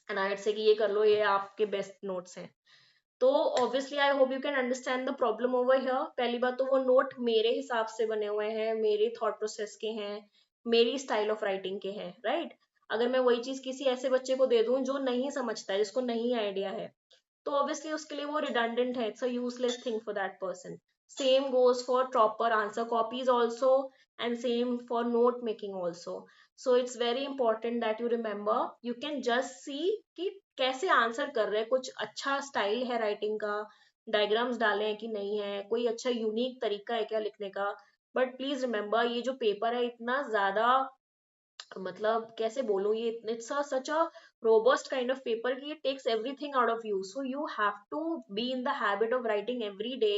एंड से कि ये कर लो, ये आपके बेस्ट नोट्स हैं, तो obviously I hope you can understand the problem over here. पहली बात तो वो नोट मेरे हिसाब से बने हुए हैं, मेरे थॉट प्रोसेस के हैं, मेरी स्टाइल ऑफ राइटिंग के हैं, राइट. अगर मैं वही चीज किसी ऐसे बच्चे को दे दूं जो नहीं समझता है, जिसको नहीं आइडिया है, तो ऑब्वियसली उसके लिए वो रिडंडेंट है. It's a useless thing for that person. Same goes for proper answer copies also, and same for note making also. So it's very important that you remember. You can just see कि कैसे answer कर रहे हैं, कुछ अच्छा style है writing का, diagrams डाले हैं कि नहीं है, कोई अच्छा यूनिक तरीका है क्या लिखने का. बट प्लीज रिमेम्बर, ये जो पेपर है इतना ज्यादा, मतलब कैसे बोलूं, ये it's such a robust kind of paper कि it takes everything out of you. So you have to be in the habit of writing every day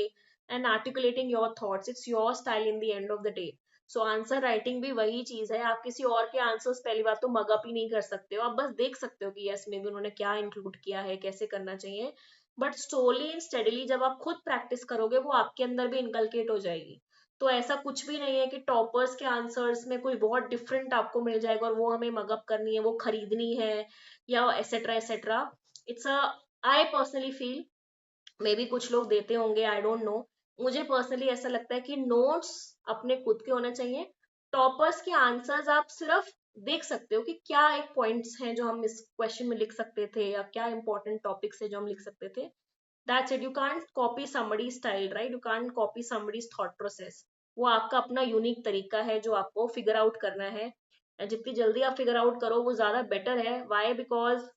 and articulating your thoughts. It's your style in the end of the day. So answer writing भी वही चीज है, आप किसी और के answers पहली बात तो मगअप ही नहीं कर सकते हो, आप बस देख सकते हो कि यस में भी उन्होंने क्या इंक्लूड किया है, कैसे करना चाहिए, बट स्लोली एंड स्टडीली जब आप खुद प्रैक्टिस करोगे वो आपके अंदर भी इनकलकेट हो जाएगी। तो ऐसा कुछ भी नहीं है कि टॉपर्स के आंसर्स में कोई बहुत डिफरेंट आपको मिल जाएगा और वो हमें मगअप करनी है, वो खरीदनी है, या etcetera etcetera. It's a, I personally feel, may be कुछ लोग देते होंगे, आई डोंट नो, मुझे पर्सनली ऐसा लगता है कि नोट्स अपने खुद के होने चाहिए। टॉपर्स के आंसर्स आप सिर्फ देख सकते हो कि क्या एक पॉइंट्स हैं जो हम इस क्वेश्चन में लिख सकते थे, या क्या इंपॉर्टेंट टॉपिक्स है जो हम लिख सकते थे। That's it, you can't copy somebody's style, right, you can't copy somebody's thought process. वो आपका अपना यूनिक तरीका है जो आपको फिगर आउट करना है, जितनी जल्दी आप फिगर आउट करो वो ज्यादा बेटर है। वाई? बिकॉज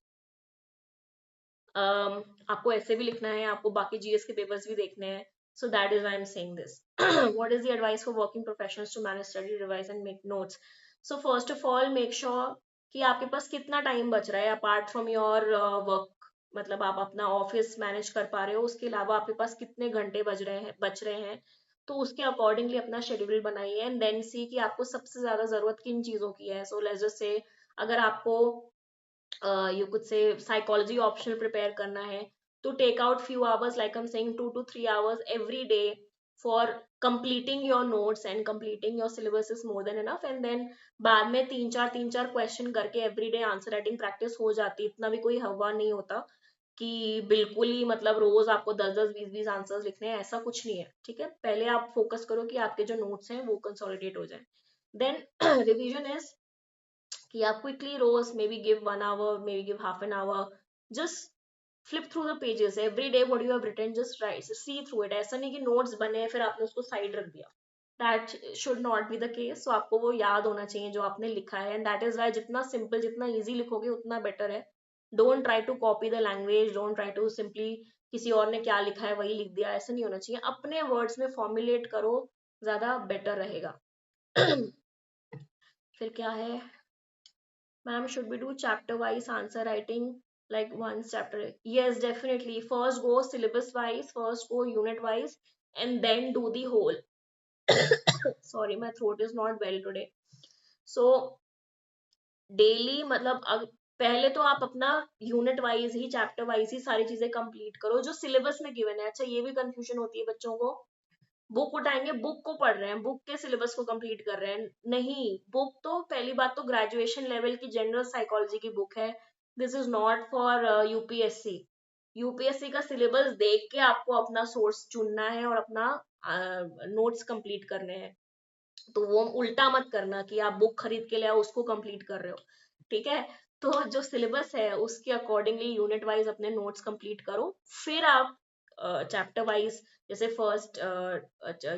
आपको ऐसे भी लिखना है, आपको बाकी जीएस के पेपर्स भी देखने हैं, so that is I am saying this. What is the advice for working professionals to manage study, revise and make notes? So first of all make sure कि आपके पास कितना टाइम बच रहा है अपार्ट फ्रॉम योर वर्क, मतलब आप अपना office manage कर पा रहे हो, उसके अलावा आपके पास कितने घंटे बच रहे हैं, तो उसके अकॉर्डिंगली अपना शेड्यूल बनाइए एंड देन सी कि आपको सबसे ज्यादा जरूरत किन चीजों की है। सो लेट्स जस्ट से अगर आपको you could say psychology optional prepare करना है, तो take out few hours, like I'm saying 2 to 3 hours every day for completing your notes and completing your syllabus is more than enough, and then बाद में तीन चार question करके everyday answer writing practice हो जाती, इतना भी कोई हवा नहीं होता कि बिल्कुल ही मतलब रोज आपको 10-10 20-20 आंसर्स लिखने हैं, ऐसा कुछ नहीं है, ठीक है। पहले आप फोकस करो कि आपके जो नोट्स हैं वो कंसोलिडेट हो जाए, देन रिवीजन इज कि आप क्विकली रोज maybe give 1 hour, maybe give half an hour, just flip through the pages every day what you have written, just write, see through it. ऐसा नहीं कि notes बने फिर आपने उसको साइड रख दिया, that should not be the case. So आपको वो याद होना चाहिए जो आपने लिखा है, एंड दैट इज वाई जितना सिंपल जितना ईजी लिखोगे उतना बेटर है। Don't try to copy the language, don't try to simply किसी और ने क्या लिखा है वही लिख दिया, ऐसा नहीं होना चाहिए, अपने वर्ड्स में फॉर्मुलेट करो, ज्यादा बेटर रहेगा। फिर क्या है, ma'am, should we do chapter wise answer writing, like one chapter? Yes, definitely. First go syllabus wise, first go unit wise, and then do the whole. Sorry, my throat is not well today. So daily मतलब पहले तो आप अपना unit wise ही, chapter wise ही सारी चीजें complete करो जो syllabus में गिवन है। अच्छा, ये भी कंफ्यूजन होती है बच्चों को, बुक उठाएंगे, बुक को पढ़ रहे हैं, बुक के सिलेबस को कंप्लीट कर रहे हैं, नहीं, बुक तो पहली बात तो ग्रेजुएशन लेवल की जनरल साइकोलॉजी की बुक है, this is not for UPSC. UPSC का सिलेबस देख के आपको अपना सोर्स चुनना है और अपना नोट्स कंप्लीट करने हैं, तो वो उल्टा मत करना कि आप बुक खरीद के ले आओ उसको कंप्लीट कर रहे हो, ठीक है। तो जो सिलेबस है उसके अकॉर्डिंगली यूनिट वाइज अपने नोट्स कंप्लीट करो, फिर आप चैप्टर वाइज, जैसे फर्स्ट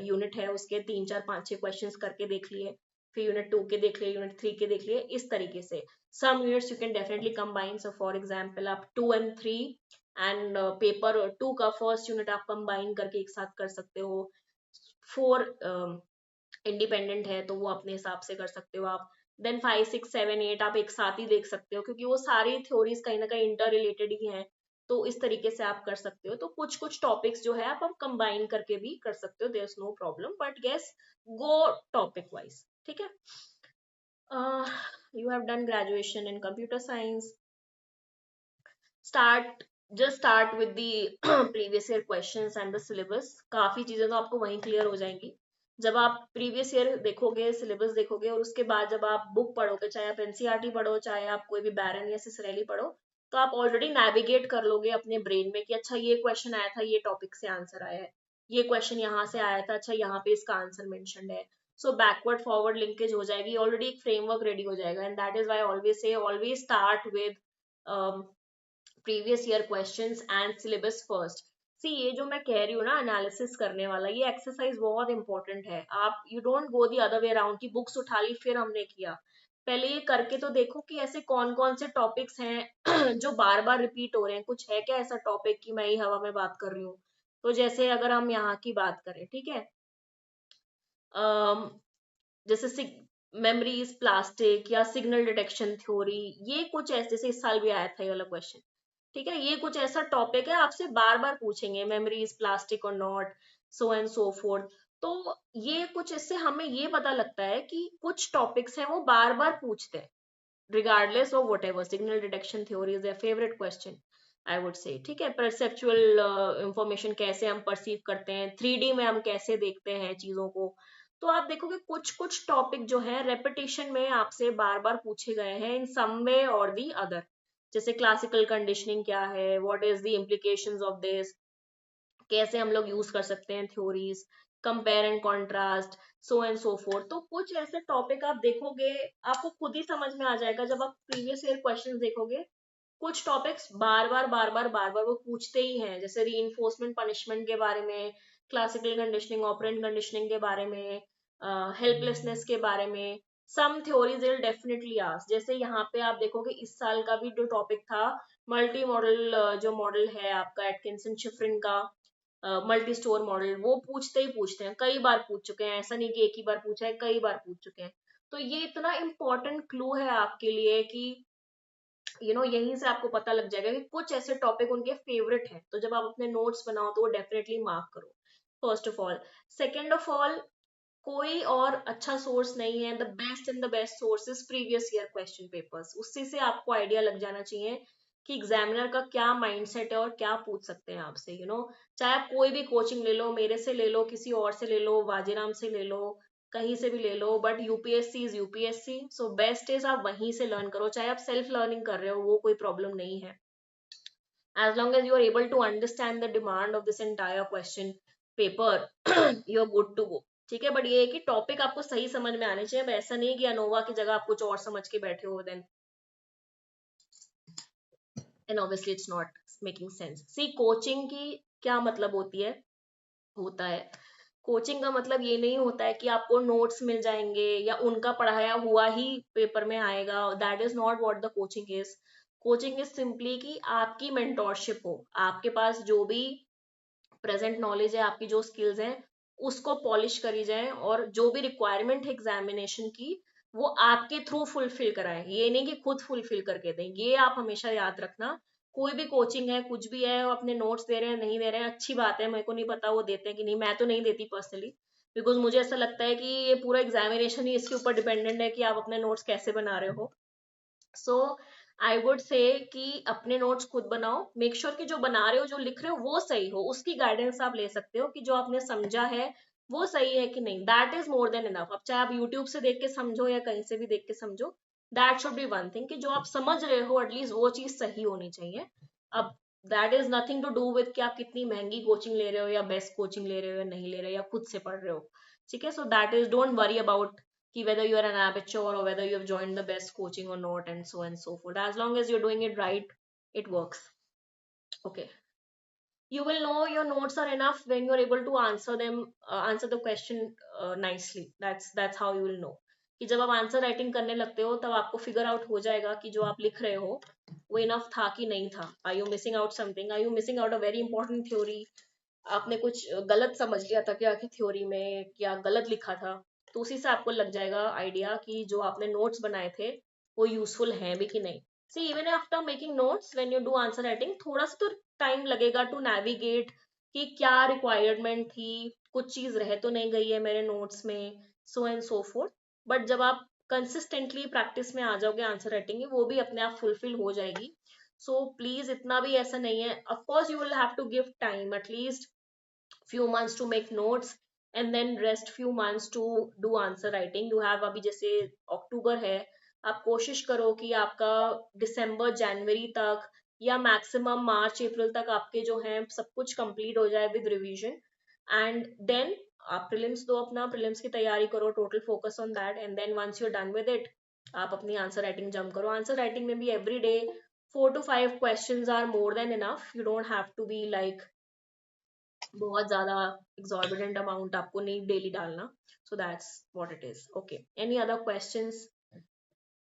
यूनिट है उसके 3 4 5 6 क्वेश्चंस करके देख लिए, फिर यूनिट 2 के देख लिए, यूनिट 3 के देख लिए, इस तरीके से some units you can definitely combine. So for example आप 2 and 3 एंड पेपर 2 का फर्स्ट यूनिट आप कंबाइन करके एक साथ कर सकते हो, 4 इंडिपेंडेंट है तो वो अपने हिसाब से कर सकते हो आप, देन 5 6 7 8 आप एक साथ ही देख सकते हो क्योंकि वो सारी थ्योरीज कहीं ना कहीं इंटर रिलेटेड ही हैं, तो इस तरीके से आप कर सकते हो। तो कुछ कुछ टॉपिक्स जो है आप कंबाइन करके भी कर सकते हो, there is no problem, but guess go topic wise, ठीक है। You have done graduation in computer science, start just start with the previous year questions and the syllabus, काफी चीजें तो आपको वहीं क्लियर हो जाएंगी जब आप प्रीवियस ईयर देखोगे, सिलेबस देखोगे, और उसके बाद जब आप बुक पढ़ोगे, चाहे आप एनसीईआरटी पढ़ो, चाहे आप कोई भी बैरन या सिसरेली पढ़ो, तो आप ऑलरेडी नेविगेट कर लोगे अपने ब्रेन में कि अच्छा ये क्वेश्चन आया था, ये टॉपिक से आंसर आया है, ये क्वेश्चन यहाँ से आया था, अच्छा यहाँ पे इसका आंसर मेंशन्ड है। सो बैकवर्ड फॉरवर्ड लिंकेज हो जाएगी, ऑलरेडी एक फ्रेमवर्क रेडी हो जाएगा, and that is why always say always start with previous year questions and syllabus first. See ये जो मैं कह रही हूँ ना एनालिसिस करने वाला, ये एक्सरसाइज बहुत इंपॉर्टेंट है, आप you don't go the other way around की बुक्स उठा ली फिर हमने किया, पहले ये करके तो देखो कि ऐसे कौन कौन से टॉपिक्स हैं जो बार बार रिपीट हो रहे हैं, कुछ है क्या ऐसा टॉपिक कि मैं ही हवा में बात कर रही हूँ। तो जैसे अगर हम यहाँ की बात करें, ठीक है, जैसे मेमोरीज प्लास्टिक या सिग्नल डिटेक्शन थ्योरी, ये कुछ ऐसे, जैसे इस साल भी आया था ये वाला क्वेश्चन, ठीक है, ये कुछ ऐसा टॉपिक है आपसे बार बार पूछेंगे, मेमोरी इज प्लास्टिक और not, so and so forth. तो ये कुछ इससे हमें ये पता लगता है कि कुछ टॉपिक्स हैं वो बार बार पूछते हैं, regardless of whatever signal detection theory is their favorite question, I would say. ठीक है, perceptual information कैसे हम perceive करते हैं, 3D में हम कैसे देखते हैं चीजों को, तो आप देखोगे कुछ कुछ टॉपिक जो है रेपिटेशन में आपसे बार बार पूछे गए हैं इन सम वे और दी अदर। जैसे क्लासिकल कंडीशनिंग क्या है, what is the implications of this, कैसे हम लोग यूज कर सकते हैं theories, compare and contrast, so and so forth. तो कुछ ऐसे टॉपिक आप देखोगे, आपको खुद ही समझ में आ जाएगा जब आप प्रीवियस ईयर क्वेश्चंस देखोगे। कुछ टॉपिक्स बार बार वो पूछते ही हैं, जैसे रीइंफोर्समेंट पनिशमेंट के बारे में, क्लासिकल कंडीशनिंग, ऑपरेंट कंडीशनिंग के बारे में, हेल्पलेसनेस के बारे में, सम थ्योरीज विल डेफिनेटली आस्क। जैसे यहाँ पे आप देखोगे इस साल का भी जो टॉपिक था, मल्टी मॉडल, जो मॉडल है आपका एटकिंसन शिफरिन का, मल्टी स्टोर मॉडल, वो पूछते ही पूछते हैं, कई बार पूछ चुके हैं, ऐसा नहीं कि एक ही बार पूछा है, कई बार पूछ चुके हैं। तो ये इतना इंपॉर्टेंट क्लू है आपके लिए कि यहीं से आपको पता लग जाएगा कि कुछ ऐसे टॉपिक उनके फेवरेट हैं। तो जब आप अपने नोट्स बनाओ तो वो डेफिनेटली मार्क करो, first of all. Second of all, कोई और अच्छा सोर्स नहीं है, the best source is previous year question papers. उसी से आपको आइडिया लग जाना चाहिए कि एग्जामिनर का क्या माइंडसेट है और क्या पूछ सकते हैं आपसे। चाहे आप कोई भी कोचिंग ले लो, मेरे से ले लो, किसी और से ले लो, वाजीराम से ले लो, कहीं से भी ले लो, but UPSC is UPSC, so best is आप वहीं से लर्न करो। चाहे आप सेल्फ लर्निंग कर रहे हो, वो कोई प्रॉब्लम नहीं है, as long as you are able to understand the demand of this entire question paper you are good to go। ठीक है, बट ये है कि टॉपिक आपको सही समझ में आने चाहिए। अब ऐसा नहीं कि अनोवा की जगह आप कुछ और समझ के बैठे हो, then obviously it's not making sense। See, coaching की क्या मतलब होता है, कोचिंग का मतलब ये नहीं होता है कि आपको नोट्स मिल जाएंगे या उनका पढ़ाया हुआ ही पेपर में आएगा। That is not what the coaching is. Coaching is simply कि आपकी मेंटोरशिप हो, आपके पास जो भी प्रेजेंट नॉलेज है, आपकी जो स्किल्स हैं, उसको पॉलिश करी जाए, और जो भी रिक्वायरमेंट है एग्जामिनेशन की, वो आपके थ्रू फुलफिल कराएं। ये नहीं कि खुद फुलफिल करके दें, ये आप हमेशा याद रखना। कोई भी कोचिंग है, कुछ भी है, वो अपने नोट्स दे रहे हैं, नहीं दे रहे हैं, अच्छी बात है, मेरे को नहीं पता वो देते हैं कि नहीं, मैं तो नहीं देती पर्सनली, बिकॉज मुझे ऐसा लगता है कि ये पूरा एग्जामिनेशन ही इसके ऊपर डिपेंडेंट है कि आप अपने नोट्स कैसे बना रहे हो। सो आई वुड से कि अपने नोट्स खुद बनाओ, मेक श्योर कि जो बना रहे हो, जो लिख रहे हो, वो सही हो, उसकी गाइडेंस आप ले सकते हो कि जो आपने समझा है वो सही है कि नहीं। That is more than enough. अब चाहे आप यूट्यूब से देख के समझो या कहीं से भी देख के समझो, that should be one thing, कि जो आप समझ रहे हो एटलीस्ट वो चीज सही होनी चाहिए। अब that is nothing to do with कि आप कितनी महंगी कोचिंग ले रहे हो या बेस्ट कोचिंग ले रहे हो या नहीं ले रहे हो या खुद से पढ़ रहे हो। ठीक है, so that is, don't worry about कि whether you are an amateur or whether you have joined the best coaching or not, and so forth. As long as you're doing it right, it works. Okay, you will know your notes are enough when you're able to answer them, answer the question nicely. That's how you will know कि जब आप answer writing करने लगते हो तब आपको figure out हो जाएगा कि जो आप लिख रहे हो वो इनफ था कि नहीं था। Are you missing out something, are you missing out a very important theory, आपने कुछ गलत समझ लिया था क्या कि थ्योरी में, क्या गलत लिखा था। तो उसी से आपको लग जाएगा आइडिया कि जो आपने नोट्स बनाए थे वो यूजफुल हैं भी कि नहीं। See, even after making notes when you do answer writing, थोड़ा सा तो टाइम लगेगा टू नेविगेट कि क्या रिक्वायरमेंट थी, कुछ चीज रह तो नहीं गई है मेरे नोट्स में, so and so fourth. But जब आप कंसिस्टेंटली प्रैक्टिस में आ जाओगे आंसर राइटिंग की, वो भी अपने आप फुलफिल हो जाएगी। सो प्लीज इतना भी ऐसा नहीं है, of course you will have to give time, at least few months to make notes and then rest few months to do answer writing you have। अभी जैसे अक्टूबर है, आप कोशिश करो कि आपका दिसंबर जनवरी तक या मैक्सिमम मार्च अप्रैल तक आपके जो हैं सब कुछ कंप्लीट हो जाए विद रिवीजन। एंड देन आप प्रीलिम्स दो, अपना प्रीलिम्स की तैयारी करो, total focus on that, and then once you are done with it, आप अपनी आंसर राइटिंग जम करो। आंसर राइटिंग में भी every day 4 to 5 questions are more than enough। you don't have to be like बहुत ज्यादा exorbitant अमाउंट आपको नहीं डेली डालना। So that's what it is. Okay, any other questions?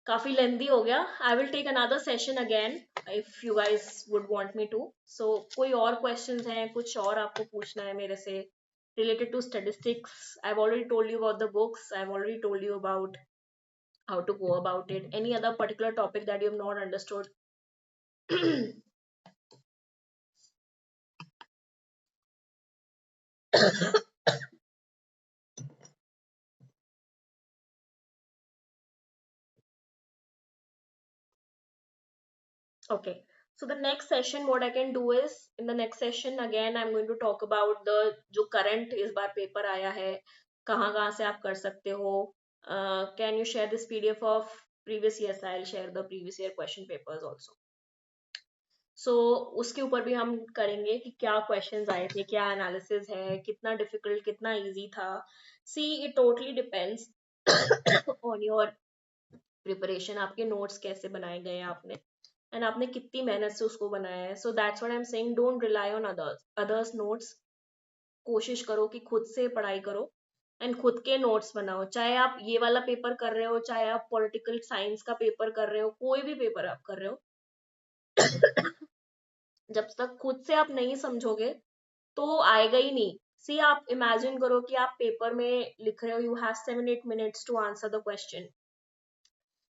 काफी लेंदी हो गया, I will take another session again if you guys would want me to. So कोई और क्वेश्चंस हैं, कुछ और आपको पूछना है मेरे से related to statistics? I've already told you about the books, I've already told you about how to go about it. Any other particular topic that you have not understood? Okay. So the next session, what I can do is, in the next session again I'm going to talk about the जो current इस बार paper आया है, कहाँ कहाँ से आप कर सकते हो. Can you share this PDF of previous years? I'll share the previous year question papers also. So उसके ऊपर भी हम करेंगे कि क्या क्वेश्चंस आए थे, क्या एनालिसिस है, कितना डिफिकल्ट कितना इजी था. See it totally depends on your preparation, आपके नोट्स कैसे बनाए गए हैं आपने, एंड आपने कितनी मेहनत से उसको बनाया है. सो that's what I am saying, don't rely on others notes. कोशिश करो कि खुद से पढ़ाई करो एंड खुद के नोट्स बनाओ. चाहे आप ये वाला पेपर कर रहे हो, चाहे आप पॉलिटिकल साइंस का पेपर कर रहे हो, कोई भी पेपर आप कर रहे हो, जब तक खुद से आप नहीं समझोगे तो आएगा ही नहीं. सी आप इमेजिन करो कि आप पेपर में लिख रहे हो, you have 7-8 minutes to answer the question,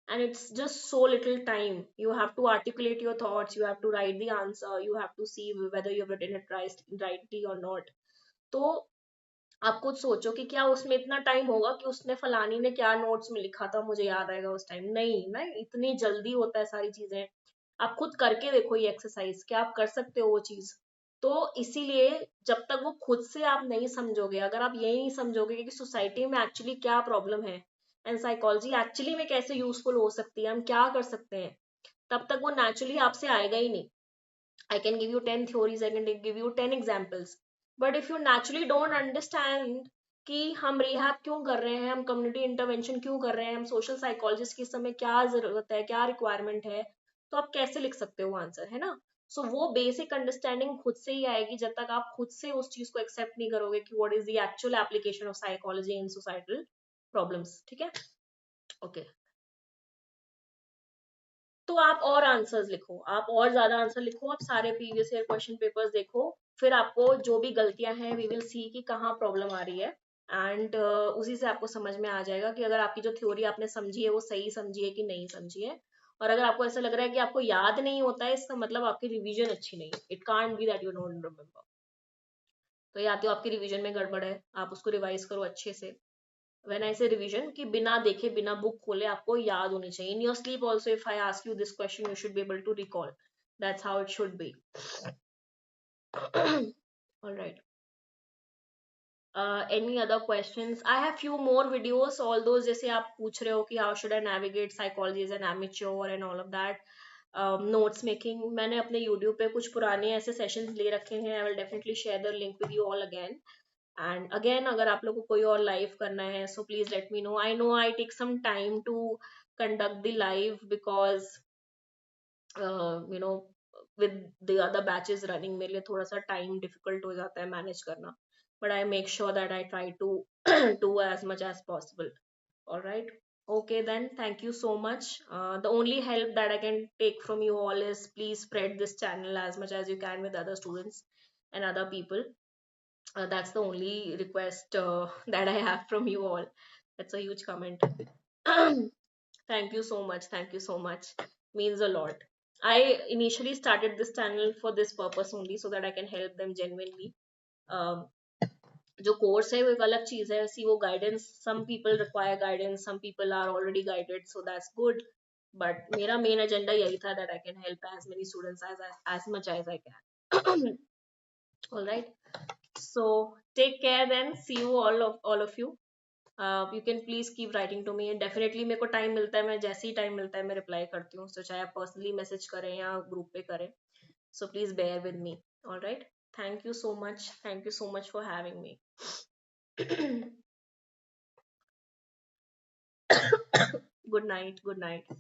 and it's just so little time. You have to articulate your thoughts, you have to write the answer, you have to see whether you've written it rightly or not. तो आप खुद सोचो कि क्या उसमें इतना time होगा कि उसने फलानी ने क्या नोट्स में लिखा था मुझे याद आएगा उस टाइम. नहीं ना, इतनी जल्दी होता है सारी चीजें. आप खुद करके देखो ये एक्सरसाइज, क्या आप कर सकते हो वो चीज. तो इसीलिए जब तक वो खुद से आप नहीं समझोगे, अगर आप यही नहीं समझोगे कि सोसाइटी में एक्चुअली क्या प्रॉब्लम है एंड साइकोलॉजी एक्चुअली में कैसे यूजफुल हो सकती है, हम क्या कर सकते हैं, तब तक वो नेचुरली आपसे आएगा ही नहीं. I can give you 10 theories, I can give you 10 examples. But if you naturally don't understand कि हम रिहैब क्यों कर रहे हैं, हम कम्युनिटी इंटरवेंशन क्यों कर रहे हैं, हम सोशल साइकोलॉजिस्ट की समय क्या जरूरत है, क्या रिक्वायरमेंट है, तो आप कैसे लिख सकते हो आंसर, है ना. सो वो बेसिक अंडरस्टैंडिंग खुद से ही आएगी जब तक आप खुद से उस चीज को एक्सेप्ट नहीं करोगे कि what is the actual application of psychology in societal problems. ठीक है. ओके. तो आप और आंसर्स लिखो, आप और ज्यादा आंसर लिखो, आप सारे प्रीवियस ईयर क्वेश्चन पेपर्स देखो. फिर आपको जो भी गलतियां हैं वी विल सी कि कहाँ प्रॉब्लम आ रही है. एंड उसी से आपको समझ में आ जाएगा कि अगर आपकी जो थ्योरी आपने समझी है वो सही समझी है कि नहीं समझी है. और अगर आपको ऐसा लग रहा है कि आपको याद नहीं होता है, इसका मतलब आपकी रिवीजन अच्छी नहीं है. It can't be that you don't remember. तो या तो आपकी रिवीजन में गड़बड़ है, आप उसको रिवाइज करो अच्छे से. व्हेन आई से रिवीजन, कि बिना देखे बिना बुक खोले आपको याद होनी चाहिए. In your sleep also if I ask you this question you should be able to recall. That's how it should be. Alright. Any other questions? I have few more videos, all those जैसे आप पूछ रहे हो कि how should I navigate psychology as an amateur and all of that. Notes making, मैंने अपने YouTube पे कुछ पुराने ऐसे sessions ले रखे हैं. I will definitely share the link with you all again. And again, अगर आप लोग को कोई और live करना है, so please let me know. I know I take some time to conduct the live because you know with the other batches running मेरे लिए थोड़ा सा time difficult हो जाता है manage करना. But I make sure that I try to do as much as possible. All right. Okay, then thank you so much. The only help that I can take from you all is please spread this channel as much as you can with other students and other people. That's the only request that I have from you all. That's a huge comment. Thank you so much. Thank you so much. Means a lot. I initially started this channel for this purpose only, so that I can help them genuinely. Um, जो course है वो एक अलग चीज है. See वो guidance, some people require guidance, some people are already guided, so that's good. But मेरा main agenda यही था that I can help as many students as much as I can. All right. So take care then. See you all of you. You can please keep writing to me. Definitely मेरे को time मिलता है, मैं जैसे ही time मिलता है मैं reply करती हूँ. So चाहे आप पर्सनली मैसेज करें या ग्रुप पे करें. So please bear with me. All right. Thank you so much. Thank you so much for having me. Good night. Good night.